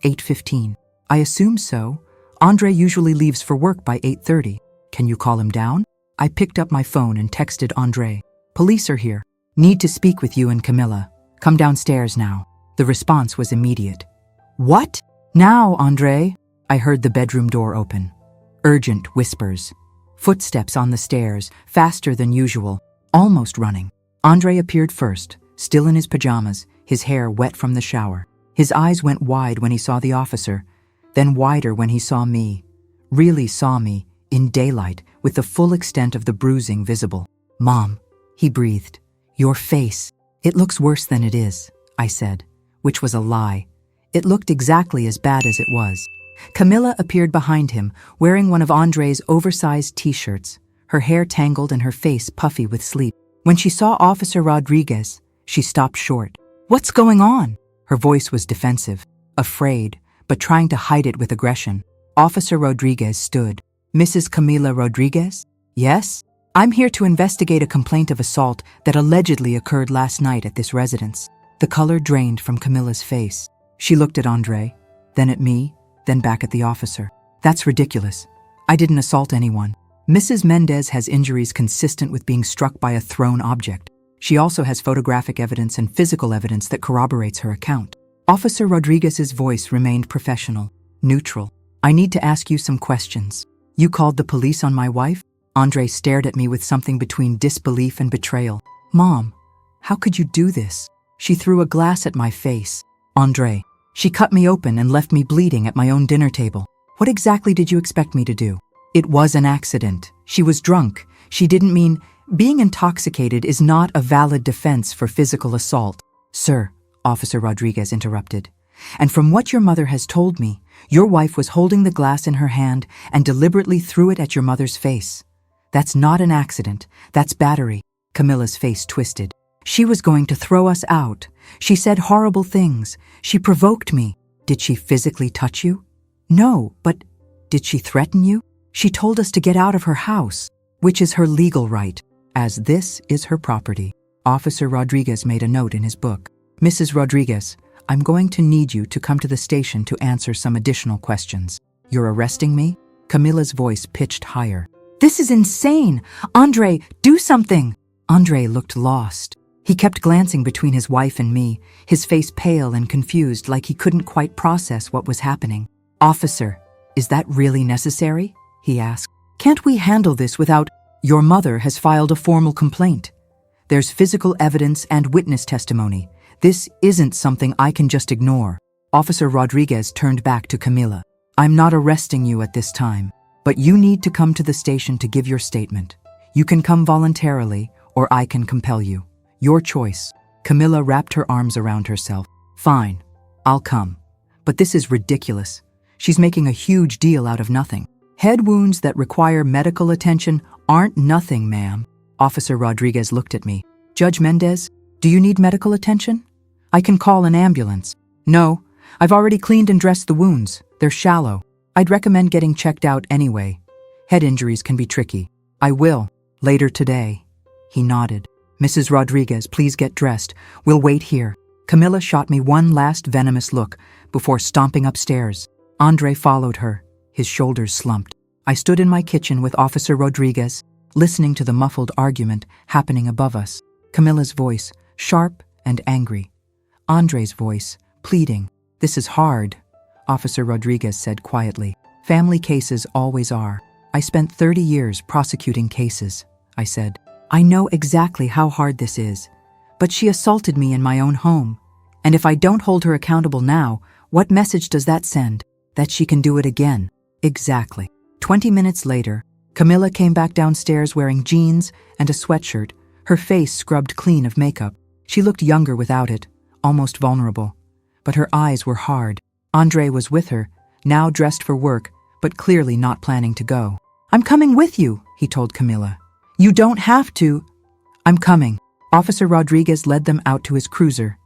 8:15. "I assume so. Andre usually leaves for work by 8:30. Can you call him down?" I picked up my phone and texted Andre. "Police are here. Need to speak with you and Camilla. Come downstairs now." The response was immediate. "What? Now, Andre?" I heard the bedroom door open. Urgent whispers. Footsteps on the stairs, faster than usual, almost running. Andre appeared first, still in his pajamas, his hair wet from the shower. His eyes went wide when he saw the officer, then wider when he saw me. Really saw me, in daylight, with the full extent of the bruising visible. "Mom," he breathed. "Your face. It looks worse than it is," I said, which was a lie. It looked exactly as bad as it was. Camilla appeared behind him, wearing one of Andre's oversized t-shirts, her hair tangled and her face puffy with sleep. When she saw Officer Rodriguez, she stopped short. "What's going on?" Her voice was defensive, afraid, but trying to hide it with aggression. Officer Rodriguez stood. "Mrs. Camila Rodriguez?" "Yes? I'm here to investigate a complaint of assault that allegedly occurred last night at this residence." The color drained from Camilla's face. She looked at Andre, then at me, then back at the officer. "That's ridiculous. I didn't assault anyone. Mrs. Mendez has injuries consistent with being struck by a thrown object. She also has photographic evidence and physical evidence that corroborates her account." Officer Rodriguez's voice remained professional, neutral. I need to ask you some questions. You called the police on my wife? Andre stared at me with something between disbelief and betrayal. Mom, how could you do this? She threw a glass at my face. Andre, she cut me open and left me bleeding at my own dinner table. What exactly did you expect me to do? It was an accident. She was drunk. She didn't mean... Being intoxicated is not a valid defense for physical assault. Sir, Officer Rodriguez interrupted. And from what your mother has told me, your wife was holding the glass in her hand and deliberately threw it at your mother's face. That's not an accident. That's battery. Camilla's face twisted. She was going to throw us out. She said horrible things. She provoked me. Did she physically touch you? No, but did she threaten you? She told us to get out of her house, which is her legal right, as this is her property. Officer Rodriguez made a note in his book. Mrs. Rodriguez, I'm going to need you to come to the station to answer some additional questions. You're arresting me? Camilla's voice pitched higher. This is insane! Andre, do something! Andre looked lost. He kept glancing between his wife and me, his face pale and confused like he couldn't quite process what was happening. Officer, is that really necessary? He asked. Can't we handle this without... Your mother has filed a formal complaint. There's physical evidence and witness testimony. This isn't something I can just ignore. Officer Rodriguez turned back to Camilla. I'm not arresting you at this time, but you need to come to the station to give your statement. You can come voluntarily, or I can compel you. Your choice. Camilla wrapped her arms around herself. Fine, I'll come. But this is ridiculous. She's making a huge deal out of nothing. Head wounds that require medical attention aren't nothing, ma'am. Officer Rodriguez looked at me. Judge Mendez, do you need medical attention? I can call an ambulance. No, I've already cleaned and dressed the wounds. They're shallow. I'd recommend getting checked out anyway. Head injuries can be tricky. I will, later today. He nodded. Mrs. Rodriguez, please get dressed. We'll wait here. Camilla shot me one last venomous look before stomping upstairs. Andre followed her. His shoulders slumped. I stood in my kitchen with Officer Rodriguez, listening to the muffled argument happening above us. Camilla's voice, sharp and angry. Andre's voice, pleading. This is hard, Officer Rodriguez said quietly. Family cases always are. I spent 30 years prosecuting cases, I said. I know exactly how hard this is, but she assaulted me in my own home. And if I don't hold her accountable now, what message does that send? That she can do it again. Exactly. 20 minutes later, Camilla came back downstairs wearing jeans and a sweatshirt, her face scrubbed clean of makeup. She looked younger without it, almost vulnerable. But her eyes were hard. Andre was with her, now dressed for work, but clearly not planning to go. I'm coming with you, he told Camilla. You don't have to. I'm coming. Officer Rodriguez led them out to his cruiser.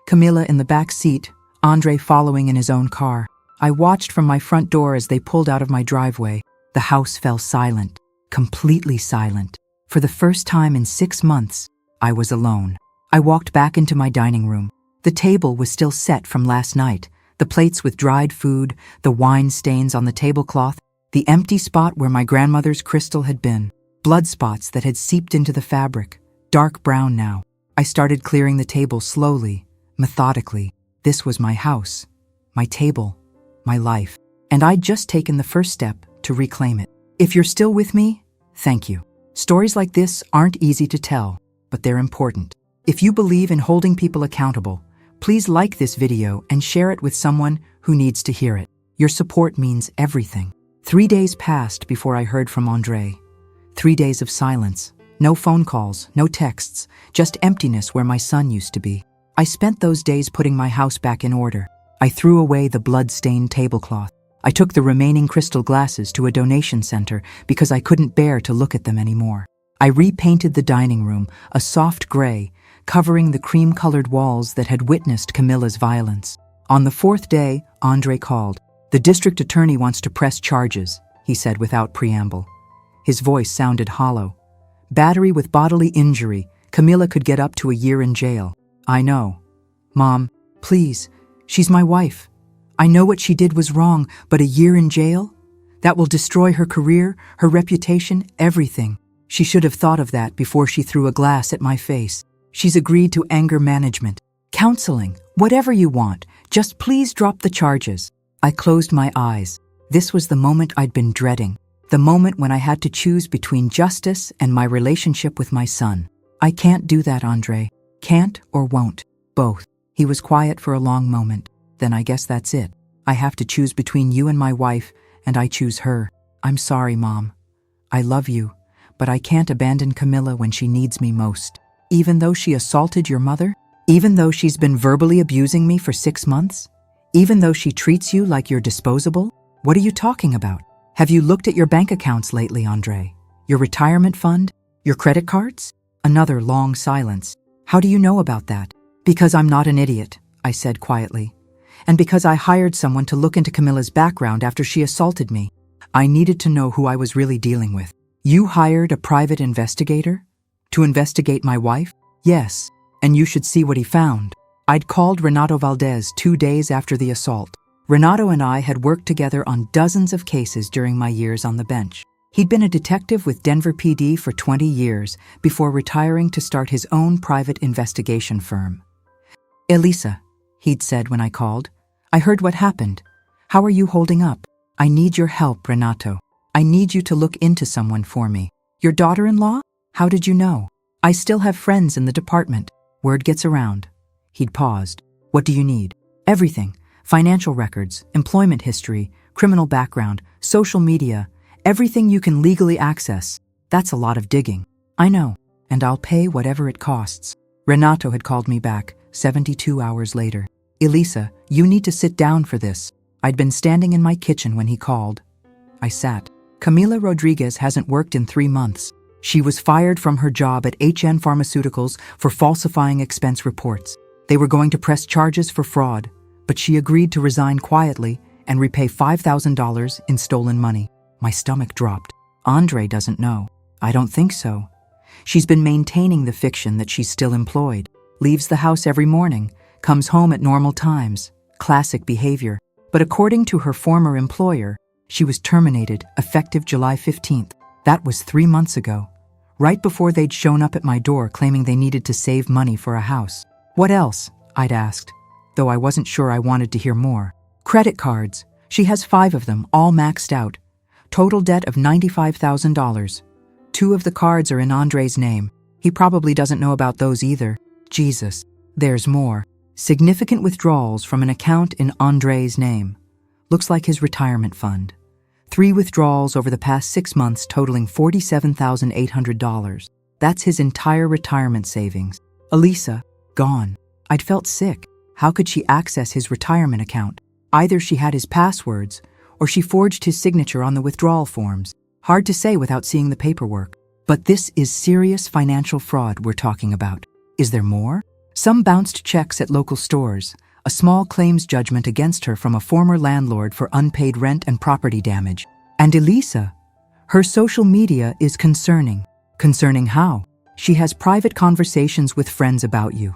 Camilla in the back seat, Andre following in his own car. I watched from my front door as they pulled out of my driveway. The house fell silent, completely silent. For the first time in 6 months, I was alone. I walked back into my dining room. The table was still set from last night, the plates with dried food, the wine stains on the tablecloth, the empty spot where my grandmother's crystal had been, blood spots that had seeped into the fabric, dark brown now. I started clearing the table slowly, methodically. This was my house, my table, my life, and I'd just taken the first step to reclaim it. If you're still with me, thank you. Stories like this aren't easy to tell, but they're important. If you believe in holding people accountable, please like this video and share it with someone who needs to hear it. Your support means everything. 3 days passed before I heard from Andre. 3 days of silence. No phone calls, no texts, just emptiness where my son used to be. I spent those days putting my house back in order. I threw away the blood-stained tablecloth. I took the remaining crystal glasses to a donation center because I couldn't bear to look at them anymore. I repainted the dining room, a soft gray, covering the cream-colored walls that had witnessed Camilla's violence. On the 4th day, Andre called. The district attorney wants to press charges, he said without preamble. His voice sounded hollow. Battery with bodily injury. Camilla could get up to a year in jail. I know. Mom, please. She's my wife. I know what she did was wrong, but a year in jail? That will destroy her career, her reputation, everything. She should have thought of that before she threw a glass at my face. She's agreed to anger management, counseling, whatever you want. Just please drop the charges. I closed my eyes. This was the moment I'd been dreading. The moment when I had to choose between justice and my relationship with my son. I can't do that, Andre. Can't or won't. Both. He was quiet for a long moment. Then I guess that's it. I have to choose between you and my wife, and I choose her. I'm sorry, Mom. I love you, but I can't abandon Camilla when she needs me most. Even though she assaulted your mother? Even though she's been verbally abusing me for 6 months? Even though she treats you like you're disposable? What are you talking about? Have you looked at your bank accounts lately, Andre? Your retirement fund? Your credit cards? Another long silence. How do you know about that? Because I'm not an idiot, I said quietly. And because I hired someone to look into Camilla's background after she assaulted me. I needed to know who I was really dealing with. You hired a private investigator? To investigate my wife? Yes, and you should see what he found. I'd called Renato Valdez 2 days after the assault. Renato and I had worked together on dozens of cases during my years on the bench. He'd been a detective with Denver PD for 20 years before retiring to start his own private investigation firm. Elisa, he'd said when I called, I heard what happened. How are you holding up? I need your help, Renato. I need you to look into someone for me. Your daughter-in-law? How did you know? I still have friends in the department. Word gets around. He'd paused. What do you need? Everything. Financial records, employment history, criminal background, social media, everything you can legally access. That's a lot of digging. I know, and I'll pay whatever it costs. Renato had called me back 72 hours later. Elisa, you need to sit down for this. I'd been standing in my kitchen when he called. I sat. Camila Rodriguez hasn't worked in 3 months. She was fired from her job at HN Pharmaceuticals for falsifying expense reports. They were going to press charges for fraud, but she agreed to resign quietly and repay $5,000 in stolen money. My stomach dropped. Andre doesn't know. I don't think so. She's been maintaining the fiction that she's still employed, leaves the house every morning, comes home at normal times. Classic behavior. But according to her former employer, she was terminated effective July 15th. That was 3 months ago, right before they'd shown up at my door claiming they needed to save money for a house. What else? I'd asked, though I wasn't sure I wanted to hear more. Credit cards. She has 5 of them, all maxed out. Total debt of $95,000. 2 of the cards are in Andre's name. He probably doesn't know about those either. Jesus, there's more. Significant withdrawals from an account in Andre's name. Looks like his retirement fund. 3 withdrawals over the past 6 months totaling $47,800. That's his entire retirement savings. Elisa, gone. I'd felt sick. How could she access his retirement account? Either she had his passwords, or she forged his signature on the withdrawal forms. Hard to say without seeing the paperwork. But this is serious financial fraud we're talking about. Is there more? Some bounced checks at local stores, a small claims judgment against her from a former landlord for unpaid rent and property damage. And Elisa, her social media is concerning. Concerning how? She has private conversations with friends about you.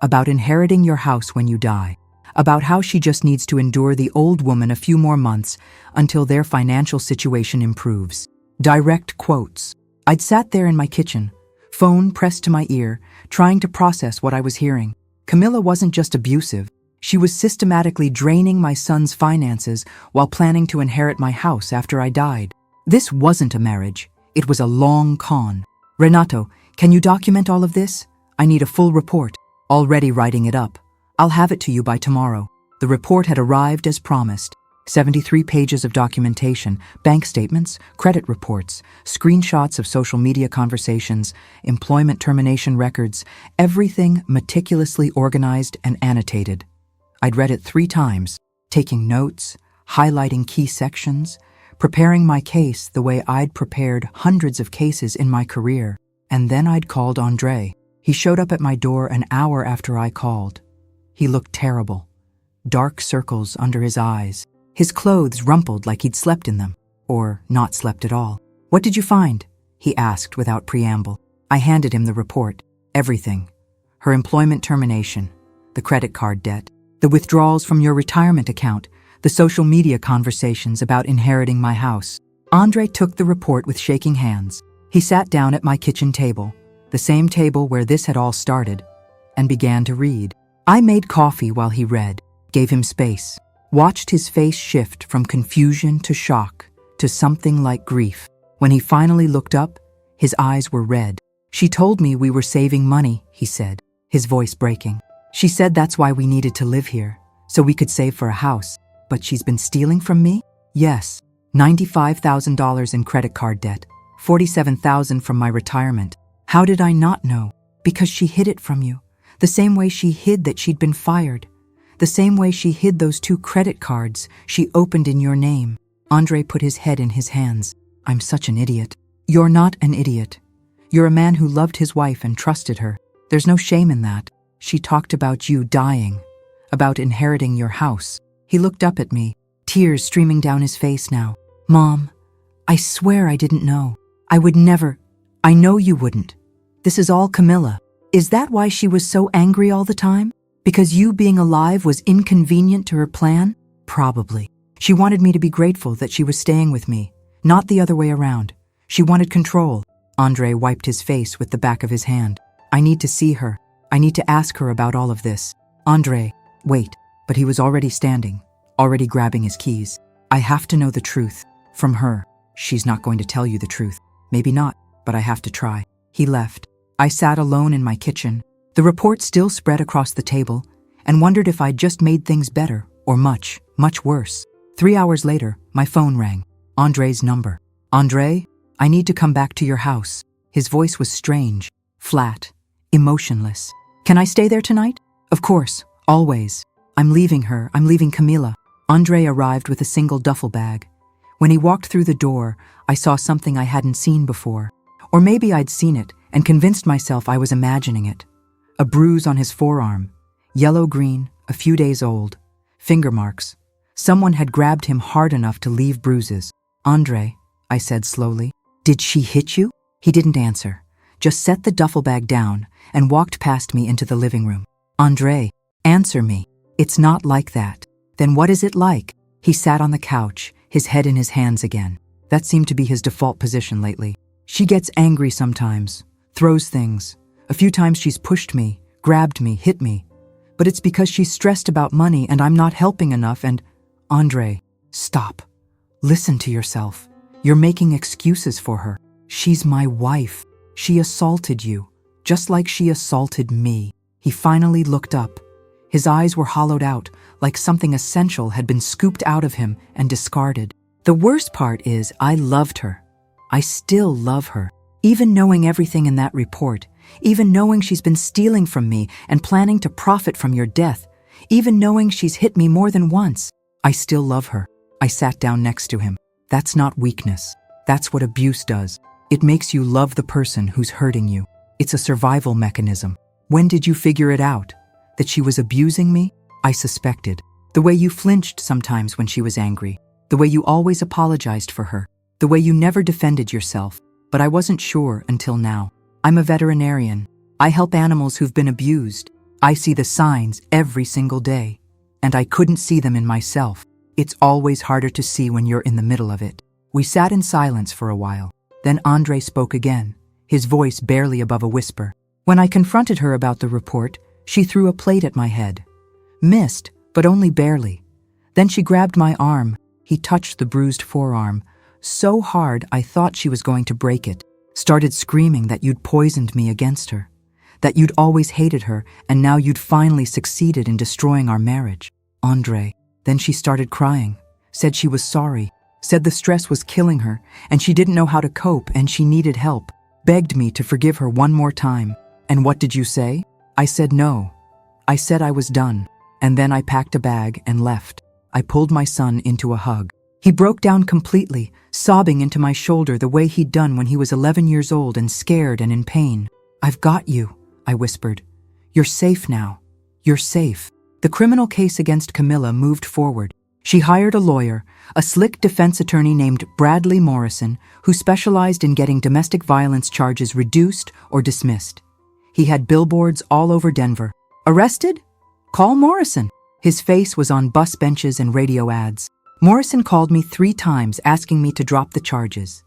About inheriting your house when you die. About how she just needs to endure the old woman a few more months until their financial situation improves. Direct quotes. I'd sat there in my kitchen, phone pressed to my ear, trying to process what I was hearing. Camilla wasn't just abusive. She was systematically draining my son's finances while planning to inherit my house after I died. This wasn't a marriage. It was a long con. Renato, can you document all of this? I need a full report. Already writing it up. I'll have it to you by tomorrow. The report had arrived as promised. 73 pages of documentation, bank statements, credit reports, screenshots of social media conversations, employment termination records, everything meticulously organized and annotated. I'd read it 3 times, taking notes, highlighting key sections, preparing my case the way I'd prepared hundreds of cases in my career. And then I'd called Andre. He showed up at my door an hour after I called. He looked terrible. Dark circles under his eyes. His clothes rumpled like he'd slept in them, or not slept at all. What did you find? He asked without preamble. I handed him the report. Everything. Her employment termination, the credit card debt, the withdrawals from your retirement account, the social media conversations about inheriting my house. Andre took the report with shaking hands. He sat down at my kitchen table, the same table where this had all started, and began to read. I made coffee while he read, gave him space. watched his face shift from confusion to shock to something like grief. When he finally looked up, his eyes were red. "She told me we were saving money," he said, his voice breaking. "She said that's why we needed to live here, so we could save for a house. But she's been stealing from me?" "Yes, $95,000 in credit card debt, $47,000 from my retirement. How did I not know? Because she hid it from you. The same way she hid that she'd been fired. The same way she hid those 2 credit cards she opened in your name." Andre put his head in his hands. "I'm such an idiot." "You're not an idiot. You're a man who loved his wife and trusted her. There's no shame in that. She talked about you dying, about inheriting your house." He looked up at me, tears streaming down his face now. "Mom, I swear I didn't know. I would never. I know you wouldn't. This is all Camilla. Is that why she was so angry all the time? Because you being alive was inconvenient to her plan? Probably. She wanted me to be grateful that she was staying with me, not the other way around. She wanted control." Andre wiped his face with the back of his hand. "I need to see her. I need to ask her about all of this." "Andre, wait." But he was already standing, already grabbing his keys. "I have to know the truth. From her. She's not going to tell you the truth. Maybe not, but I have to try." He left. I sat alone in my kitchen. The report still spread across the table, and wondered if I'd just made things better, or much, much worse. 3 hours later, my phone rang. Andre's number. "Andre, I need to come back to your house." His voice was strange, flat, emotionless. "Can I stay there tonight?" "Of course, always. I'm leaving her. I'm leaving Camilla." Andre arrived with a single duffel bag. When he walked through the door, I saw something I hadn't seen before. Or maybe I'd seen it and convinced myself I was imagining it. A bruise on his forearm, yellow-green, a few days old, finger marks. Someone had grabbed him hard enough to leave bruises. "Andre," I said slowly, "did she hit you?" He didn't answer, just set the duffel bag down and walked past me into the living room. "Andre, answer me. It's not like that." "Then what is it like?" He sat on the couch, his head in his hands again. That seemed to be his default position lately. "She gets angry sometimes, throws things. A few times she's pushed me, grabbed me, hit me. But it's because she's stressed about money and I'm not helping enough and—" "Andre, stop. Listen to yourself. You're making excuses for her. She's my wife. She assaulted you, just like she assaulted me." He finally looked up. His eyes were hollowed out, like something essential had been scooped out of him and discarded. "The worst part is I loved her. I still love her. Even knowing everything in that report, even knowing she's been stealing from me and planning to profit from your death, even knowing she's hit me more than once, I still love her." I sat down next to him. "That's not weakness. That's what abuse does. It makes you love the person who's hurting you. It's a survival mechanism. When did you figure it out? That she was abusing me? I suspected. The way you flinched sometimes when she was angry. The way you always apologized for her. The way you never defended yourself. But I wasn't sure until now. I'm a veterinarian. I help animals who've been abused. I see the signs every single day. And I couldn't see them in myself. It's always harder to see when you're in the middle of it." We sat in silence for a while. Then Andre spoke again, his voice barely above a whisper. "When I confronted her about the report, she threw a plate at my head. Missed, but only barely. Then she grabbed my arm." He touched the bruised forearm, so hard I thought she was going to break it. "Started screaming that you'd poisoned me against her. That you'd always hated her and now you'd finally succeeded in destroying our marriage." "Andre." Then she started crying, said she was sorry, said the stress was killing her and she didn't know how to cope and she needed help. Begged me to forgive her one more time. "And what did you say?" I said no. I said I was done. And then I packed a bag and left. I pulled my son into a hug. He broke down completely, sobbing into my shoulder the way he'd done when he was 11 years old and scared and in pain. "I've got you," I whispered. "You're safe now. You're safe." The criminal case against Camilla moved forward. She hired a lawyer, a slick defense attorney named Bradley Morrison, who specialized in getting domestic violence charges reduced or dismissed. He had billboards all over Denver. "Arrested? Call Morrison." His face was on bus benches and radio ads. Morrison called me 3 times asking me to drop the charges.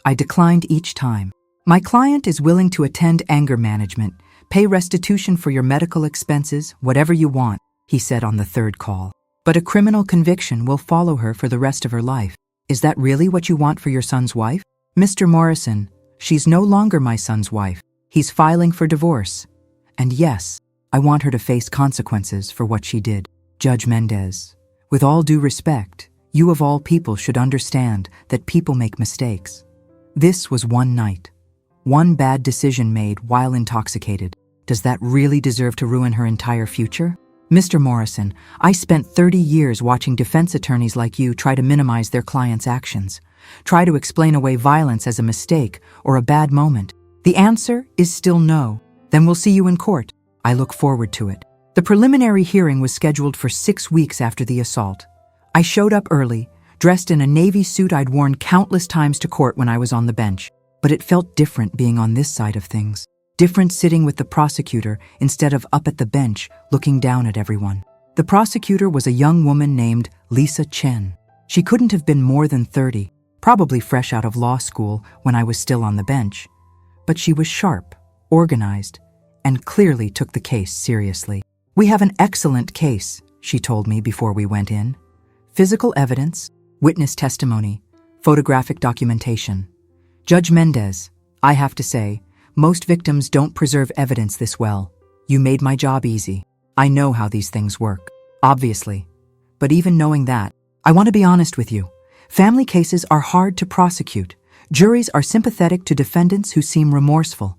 I declined each time. "My client is willing to attend anger management, pay restitution for your medical expenses, whatever you want," he said on the 3rd call. but a criminal conviction will follow her for the rest of her life. Is that really what you want for your son's wife? Mr. Morrison, she's no longer my son's wife. He's filing for divorce. And yes, I want her to face consequences for what she did. Judge Mendez, with all due respect, you of all people should understand that people make mistakes. This was one night. One bad decision made while intoxicated. Does that really deserve to ruin her entire future? Mr. Morrison, I spent 30 years watching defense attorneys like you try to minimize their clients' actions, try to explain away violence as a mistake or a bad moment. The answer is still no. Then we'll see you in court. I look forward to it. The preliminary hearing was scheduled for 6 weeks after the assault. I showed up early, dressed in a navy suit I'd worn countless times to court when I was on the bench. But it felt different being on this side of things. Different sitting with the prosecutor instead of up at the bench looking down at everyone. The prosecutor was a young woman named Lisa Chen. She couldn't have been more than 30, probably fresh out of law school when I was still on the bench. But she was sharp, organized, and clearly took the case seriously. "We have an excellent case," she told me before we went in. "Physical evidence, witness testimony, photographic documentation. Judge Mendez, I have to say, most victims don't preserve evidence this well. You made my job easy. I know how these things work, obviously. But even knowing that, I want to be honest with you. Family cases are hard to prosecute. Juries are sympathetic to defendants who seem remorseful.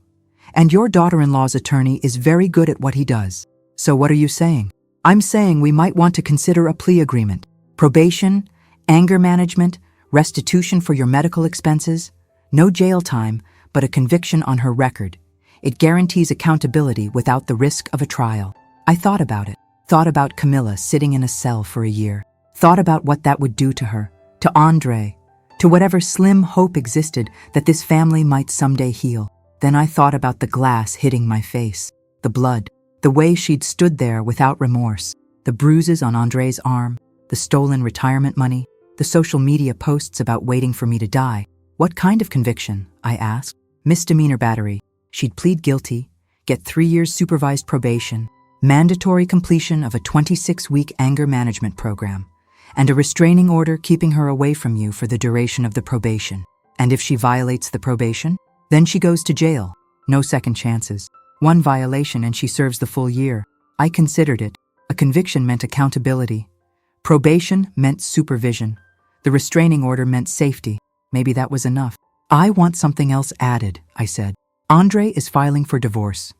And your daughter-in-law's attorney is very good at what he does. So what are you saying?" "I'm saying we might want to consider a plea agreement. Probation, anger management, restitution for your medical expenses. No jail time, but a conviction on her record. It guarantees accountability without the risk of a trial." I thought about it. Thought about Camilla sitting in a cell for a year. Thought about what that would do to her, to Andre, to whatever slim hope existed that this family might someday heal. Then I thought about the glass hitting my face, the blood, the way she'd stood there without remorse, the bruises on Andre's arm, the stolen retirement money, the social media posts about waiting for me to die. "What kind of conviction?" I asked. "Misdemeanor battery. She'd plead guilty, get 3 years supervised probation, mandatory completion of a 26-week anger management program, and a restraining order keeping her away from you for the duration of the probation. And if she violates the probation, then she goes to jail. No second chances. One violation and she serves the full year." I considered it. A conviction meant accountability. Probation meant supervision. The restraining order meant safety. Maybe that was enough. "I want something else added," I said. "Andre is filing for divorce.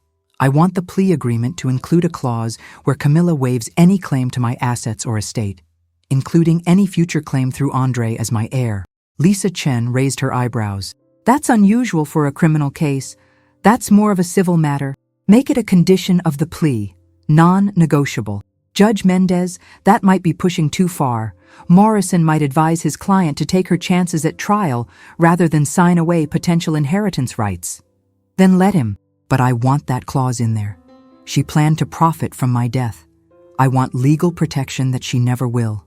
I want the plea agreement to include a clause where Camilla waives any claim to my assets or estate, including any future claim through Andre as my heir." Lisa Chen raised her eyebrows. "That's unusual for a criminal case. That's more of a civil matter. Make it a condition of the plea, non-negotiable." "Judge Mendez, that might be pushing too far. Morrison might advise his client to take her chances at trial rather than sign away potential inheritance rights." "Then let him. But I want that clause in there. She planned to profit from my death. I want legal protection that she never will.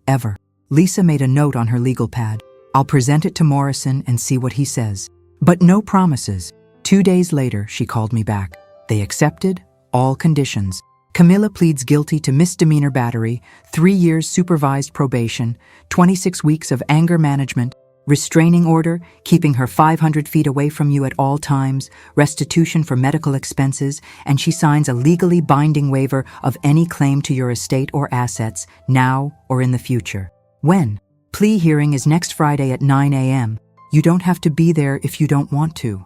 Ever." Lisa made a note on her legal pad. "I'll present it to Morrison and see what he says. But no promises." 2 days later, she called me back. They accepted all conditions. Camilla pleads guilty to misdemeanor battery, 3 years supervised probation, 26 weeks of anger management, restraining order, keeping her 500 feet away from you at all times, restitution for medical expenses, and she signs a legally binding waiver of any claim to your estate or assets, now or in the future. When? Plea hearing is next Friday at 9 a.m. You don't have to be there if you don't want to.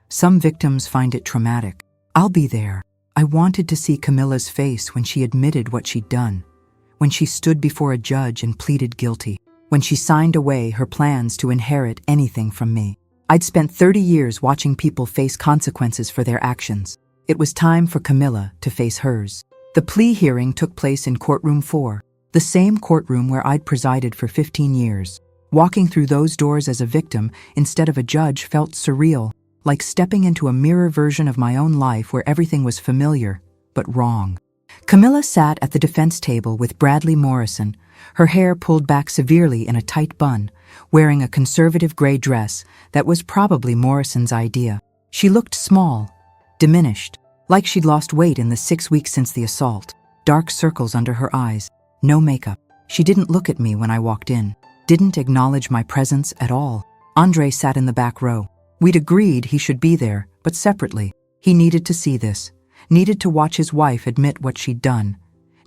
Some victims find it traumatic. I'll be there. I wanted to see Camilla's face when she admitted what she'd done, when she stood before a judge and pleaded guilty, when she signed away her plans to inherit anything from me. I'd spent 30 years watching people face consequences for their actions. It was time for Camilla to face hers. The plea hearing took place in courtroom 4, the same courtroom where I'd presided for 15 years. Walking through those doors as a victim instead of a judge felt surreal, like stepping into a mirror version of my own life where everything was familiar, but wrong. Camilla sat at the defense table with Bradley Morrison, her hair pulled back severely in a tight bun, wearing a conservative gray dress that was probably Morrison's idea. She looked small, diminished, like she'd lost weight in the 6 weeks since the assault. Dark circles under her eyes, no makeup. She didn't look at me when I walked in, didn't acknowledge my presence at all. Andre sat in the back row. We'd agreed he should be there, but separately. He needed to see this, needed to watch his wife admit what she'd done,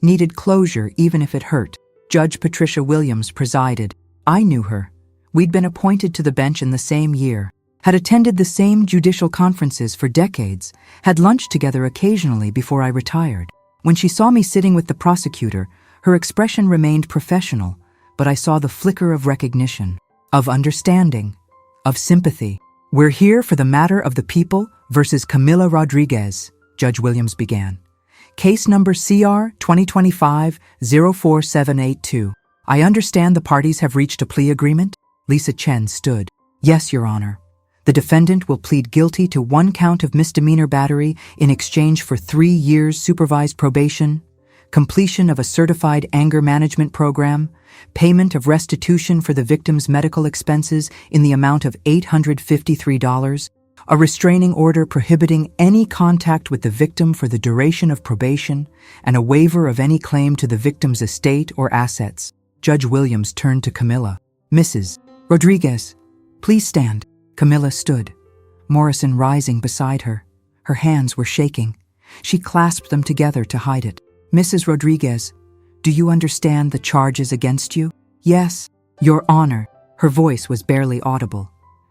needed closure even if it hurt. Judge Patricia Williams presided. I knew her. We'd been appointed to the bench in the same year, had attended the same judicial conferences for decades, had lunched together occasionally before I retired. When she saw me sitting with the prosecutor, her expression remained professional, but I saw the flicker of recognition, of understanding, of sympathy. We're here for the matter of the people versus Camila Rodriguez, Judge Williams began. Case number CR 2025-04782. I understand the parties have reached a plea agreement? Lisa Chen stood. Yes, Your Honor. The defendant will plead guilty to 1 count of misdemeanor battery in exchange for 3 years supervised probation, completion of a certified anger management program, payment of restitution for the victim's medical expenses in the amount of $853, a restraining order prohibiting any contact with the victim for the duration of probation, and a waiver of any claim to the victim's estate or assets. Judge Williams turned to Camila. Mrs. Rodriguez, please stand. Camila stood, Morrison rising beside her. Her hands were shaking. She clasped them together to hide it. Mrs. Rodriguez, do you understand the charges against you? Yes, Your Honor. Her voice was barely audible.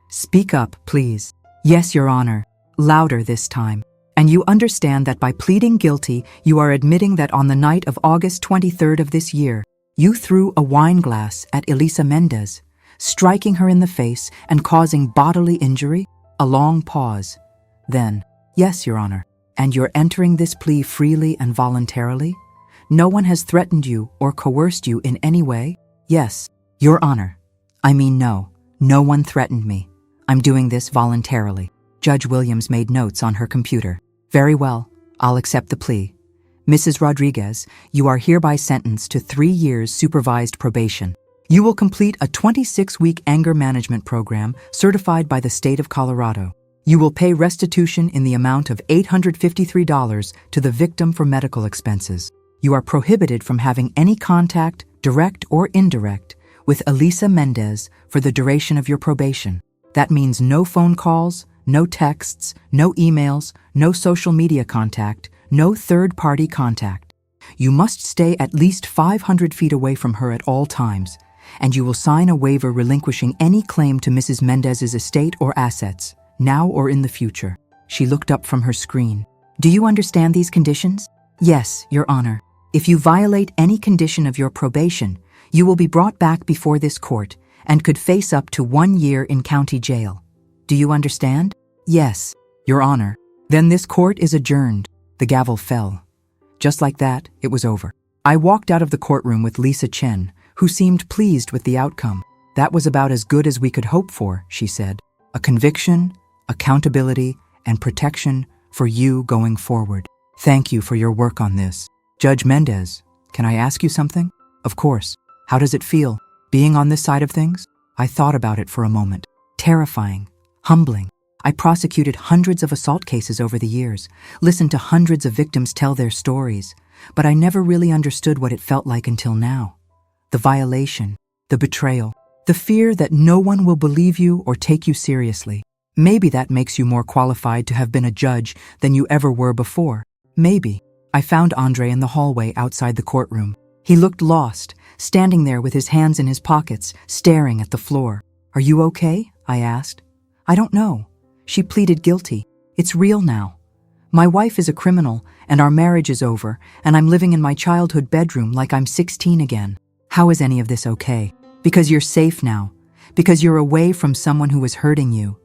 Speak up, please. Yes, Your Honor. Louder this time. And you understand that by pleading guilty, you are admitting that on the night of August 23rd of this year, you threw a wine glass at Elisa Mendez, striking her in the face and causing bodily injury? A long pause. Then, yes, Your Honor. And you're entering this plea freely and voluntarily? No one has threatened you or coerced you in any way? Yes, Your Honor. I mean no. No one threatened me. I'm doing this voluntarily. Judge Williams made notes on her computer. Very well. I'll accept the plea. Mrs. Rodriguez, you are hereby sentenced to 3 years supervised probation. You will complete a 26-week anger management program certified by the state of Colorado. You will pay restitution in the amount of $853 to the victim for medical expenses. You are prohibited from having any contact, direct or indirect, with Elisa Mendez for the duration of your probation. That means no phone calls, no texts, no emails, no social media contact, no third-party contact. You must stay at least 500 feet away from her at all times, and you will sign a waiver relinquishing any claim to Mrs. Mendez's estate or assets, now or in the future. She looked up from her screen. Do you understand these conditions? Yes, Your Honor. If you violate any condition of your probation, you will be brought back before this court and could face up to 1 year in county jail. Do you understand? Yes, Your Honor. Then this court is adjourned. The gavel fell. Just like that, it was over. I walked out of the courtroom with Lisa Chen, who seemed pleased with the outcome. That was about as good as we could hope for, she said. A conviction, accountability, and protection for you going forward. Thank you for your work on this. Judge Mendez, can I ask you something? Of course. How does it feel, being on this side of things? I thought about it for a moment. Terrifying. Humbling. I prosecuted hundreds of assault cases over the years, listened to hundreds of victims tell their stories, but I never really understood what it felt like until now. The violation, the betrayal, the fear that no one will believe you or take you seriously. Maybe that makes you more qualified to have been a judge than you ever were before. Maybe. I found Andre in the hallway outside the courtroom. He looked lost, standing there with his hands in his pockets, staring at the floor. Are you okay? I asked. I don't know. She pleaded guilty. It's real now. My wife is a criminal, and our marriage is over, and I'm living in my childhood bedroom like I'm 16 again. How is any of this okay? Because you're safe now. Because you're away from someone who was hurting you.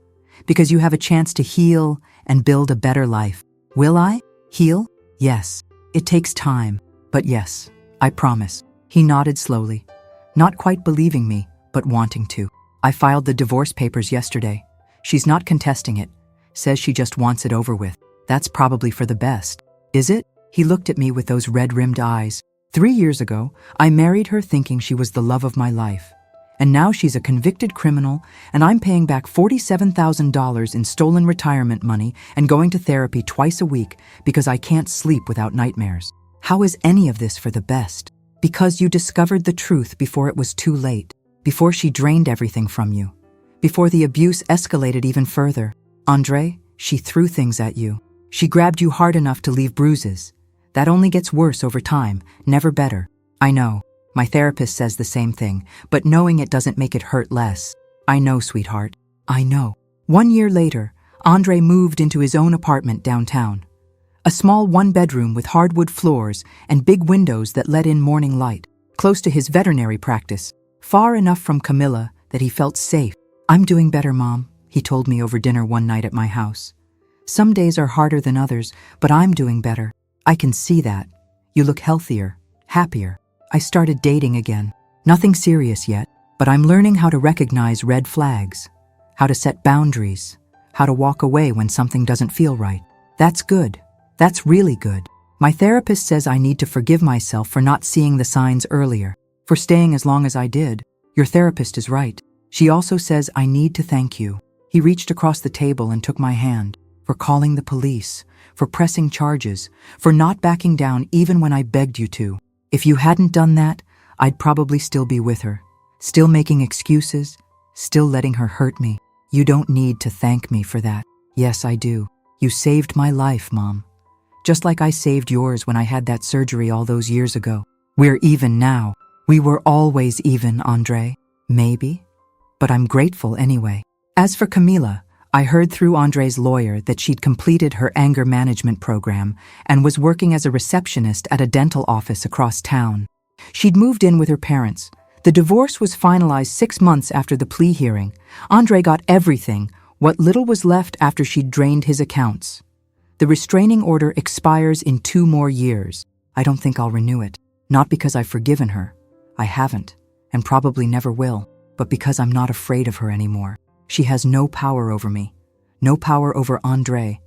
Because you have a chance to heal and build a better life. Will I? Heal? Yes. It takes time. But yes, I promise. He nodded slowly, not quite believing me, but wanting to. I filed the divorce papers yesterday. She's not contesting it. Says she just wants it over with. That's probably for the best. Is it? He looked at me with those red-rimmed eyes. 3 years ago, I married her thinking she was the love of my life. And now she's a convicted criminal, and I'm paying back $47,000 in stolen retirement money and going to therapy twice a week because I can't sleep without nightmares. How is any of this for the best? Because you discovered the truth before it was too late, before she drained everything from you, before the abuse escalated even further. Andre, she threw things at you. She grabbed you hard enough to leave bruises. That only gets worse over time, never better. I know. My therapist says the same thing, but knowing it doesn't make it hurt less. I know, sweetheart. I know. 1 year later, Andre moved into his own apartment downtown. A small one-bedroom with hardwood floors and big windows that let in morning light, close to his veterinary practice, far enough from Camilla that he felt safe. "I'm doing better, Mom," he told me over dinner one night at my house. "Some days are harder than others, but I'm doing better. I can see that. You look healthier, happier. I started dating again. Nothing serious yet, but I'm learning how to recognize red flags, how to set boundaries, how to walk away when something doesn't feel right. That's good. That's really good. My therapist says I need to forgive myself for not seeing the signs earlier, for staying as long as I did. Your therapist is right. She also says I need to thank you." He reached across the table and took my hand. "For calling the police, for pressing charges, for not backing down even when I begged you to. If you hadn't done that, I'd probably still be with her, still making excuses, still letting her hurt me. You don't need to thank me for that." "Yes, I do. You saved my life, Mom. Just like I saved yours when I had that surgery all those years ago. We're even now. We were always even, Andre. Maybe. But I'm grateful anyway." As for Camila, I heard through Andre's lawyer that she'd completed her anger management program and was working as a receptionist at a dental office across town. She'd moved in with her parents. The divorce was finalized 6 months after the plea hearing. Andre got everything, what little was left after she'd drained his accounts. The restraining order expires in 2 more years. I don't think I'll renew it. Not because I've forgiven her. I haven't, and probably never will, but because I'm not afraid of her anymore. She has no power over me, no power over Andre,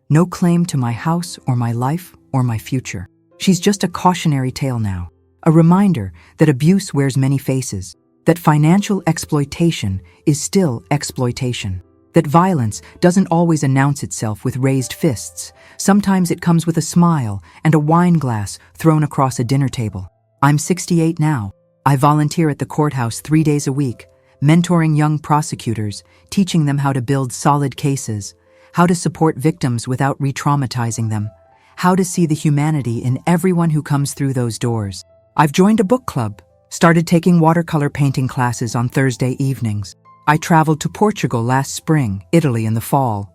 no claim to my house or my life or my future. She's just a cautionary tale now, a reminder that abuse wears many faces, that financial exploitation is still exploitation, that violence doesn't always announce itself with raised fists. Sometimes it comes with a smile and a wine glass thrown across a dinner table. I'm 68 now. I volunteer at the courthouse 3 days a week, mentoring young prosecutors, teaching them how to build solid cases, how to support victims without re-traumatizing them, how to see the humanity in everyone who comes through those doors. I've joined a book club, started taking watercolor painting classes on Thursday evenings. I traveled to Portugal last spring, Italy in the fall.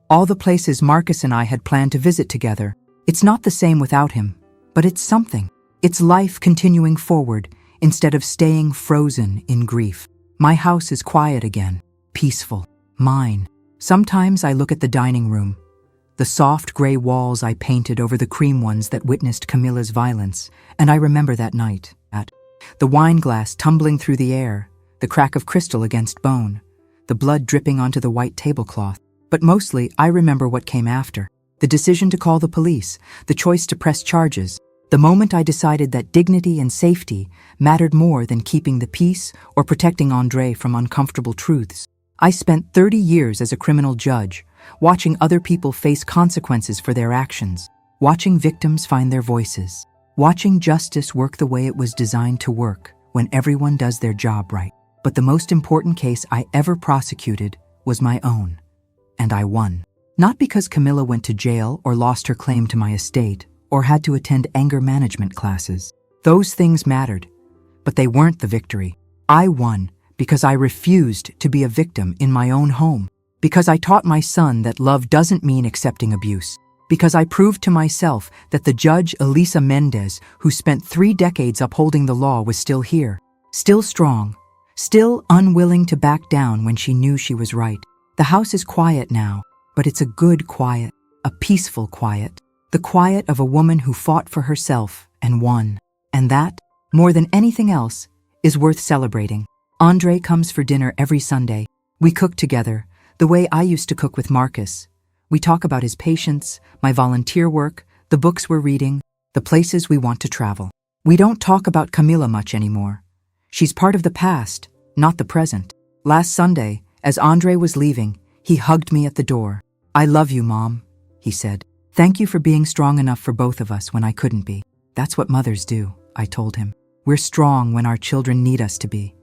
All the places Marcus and I had planned to visit together. It's not the same without him, but it's something. It's life continuing forward instead of staying frozen in grief. My house is quiet again, peaceful, mine. Sometimes I look at the dining room, the soft gray walls I painted over the cream ones that witnessed Camilla's violence, and I remember that night, at the wine glass tumbling through the air, the crack of crystal against bone, the blood dripping onto the white tablecloth. But mostly, I remember what came after. The decision to call the police, the choice to press charges, the moment I decided that dignity and safety mattered more than keeping the peace or protecting Andre from uncomfortable truths. I spent 30 years as a criminal judge, watching other people face consequences for their actions, watching victims find their voices, watching justice work the way it was designed to work when everyone does their job right. But the most important case I ever prosecuted was my own, and I won. Not because Camilla went to jail or lost her claim to my estate or had to attend anger management classes. Those things mattered, but they weren't the victory. I won because I refused to be a victim in my own home, because I taught my son that love doesn't mean accepting abuse, because I proved to myself that the judge Elisa Mendez, who spent 3 decades upholding the law, was still here, still strong, still unwilling to back down when she knew she was right. The house is quiet now, but it's a good quiet, a peaceful quiet, the quiet of a woman who fought for herself and won. And that, more than anything else, is worth celebrating. Andre comes for dinner every Sunday. We cook together, the way I used to cook with Marcus. We talk about his patients, my volunteer work, the books we're reading, the places we want to travel. We don't talk about Camilla much anymore. She's part of the past, not the present. Last Sunday, as Andre was leaving, he hugged me at the door. "I love you, Mom," he said. "Thank you for being strong enough for both of us when I couldn't be." "That's what mothers do," I told him. We're strong when our children need us to be.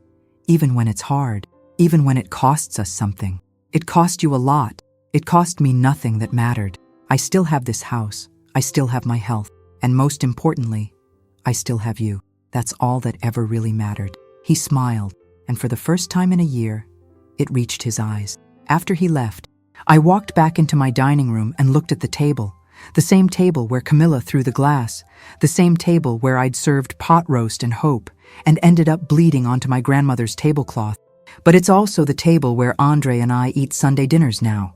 Even when it's hard, even when it costs us something. It cost you a lot. It cost me nothing that mattered. I still have this house. I still have my health. And most importantly, I still have you. That's all that ever really mattered. He smiled, and for the first time in a year, it reached his eyes. After he left, I walked back into my dining room and looked at the table. The same table where Camilla threw the glass. The same table where I'd served pot roast and hope and ended up bleeding onto my grandmother's tablecloth. But it's also the table where Andre and I eat Sunday dinners now.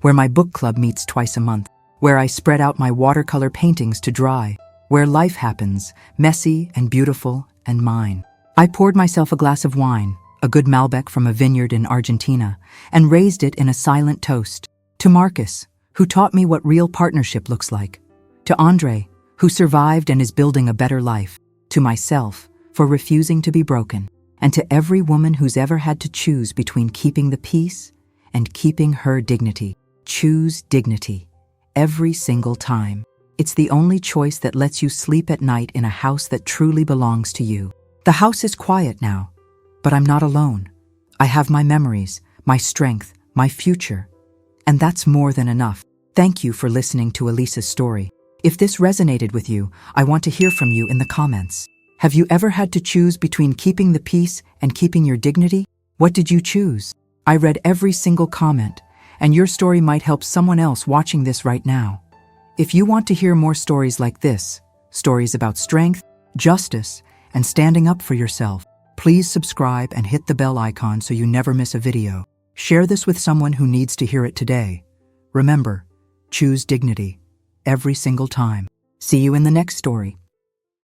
Where my book club meets twice a month. Where I spread out my watercolor paintings to dry. Where life happens, messy and beautiful and mine. I poured myself a glass of wine, a good Malbec from a vineyard in Argentina, and raised it in a silent toast. To Marcus, who taught me what real partnership looks like. To Andre, who survived and is building a better life. To myself, for refusing to be broken. And to every woman who's ever had to choose between keeping the peace and keeping her dignity. Choose dignity. Every single time. It's the only choice that lets you sleep at night in a house that truly belongs to you. The house is quiet now, but I'm not alone. I have my memories, my strength, my future. And that's more than enough. Thank you for listening to Elisa's story. If this resonated with you, I want to hear from you in the comments. Have you ever had to choose between keeping the peace and keeping your dignity? What did you choose? I read every single comment, and your story might help someone else watching this right now. If you want to hear more stories like this, stories about strength, justice, and standing up for yourself, please subscribe and hit the bell icon so you never miss a video. Share this with someone who needs to hear it today. Remember, choose dignity every single time. See you in the next story.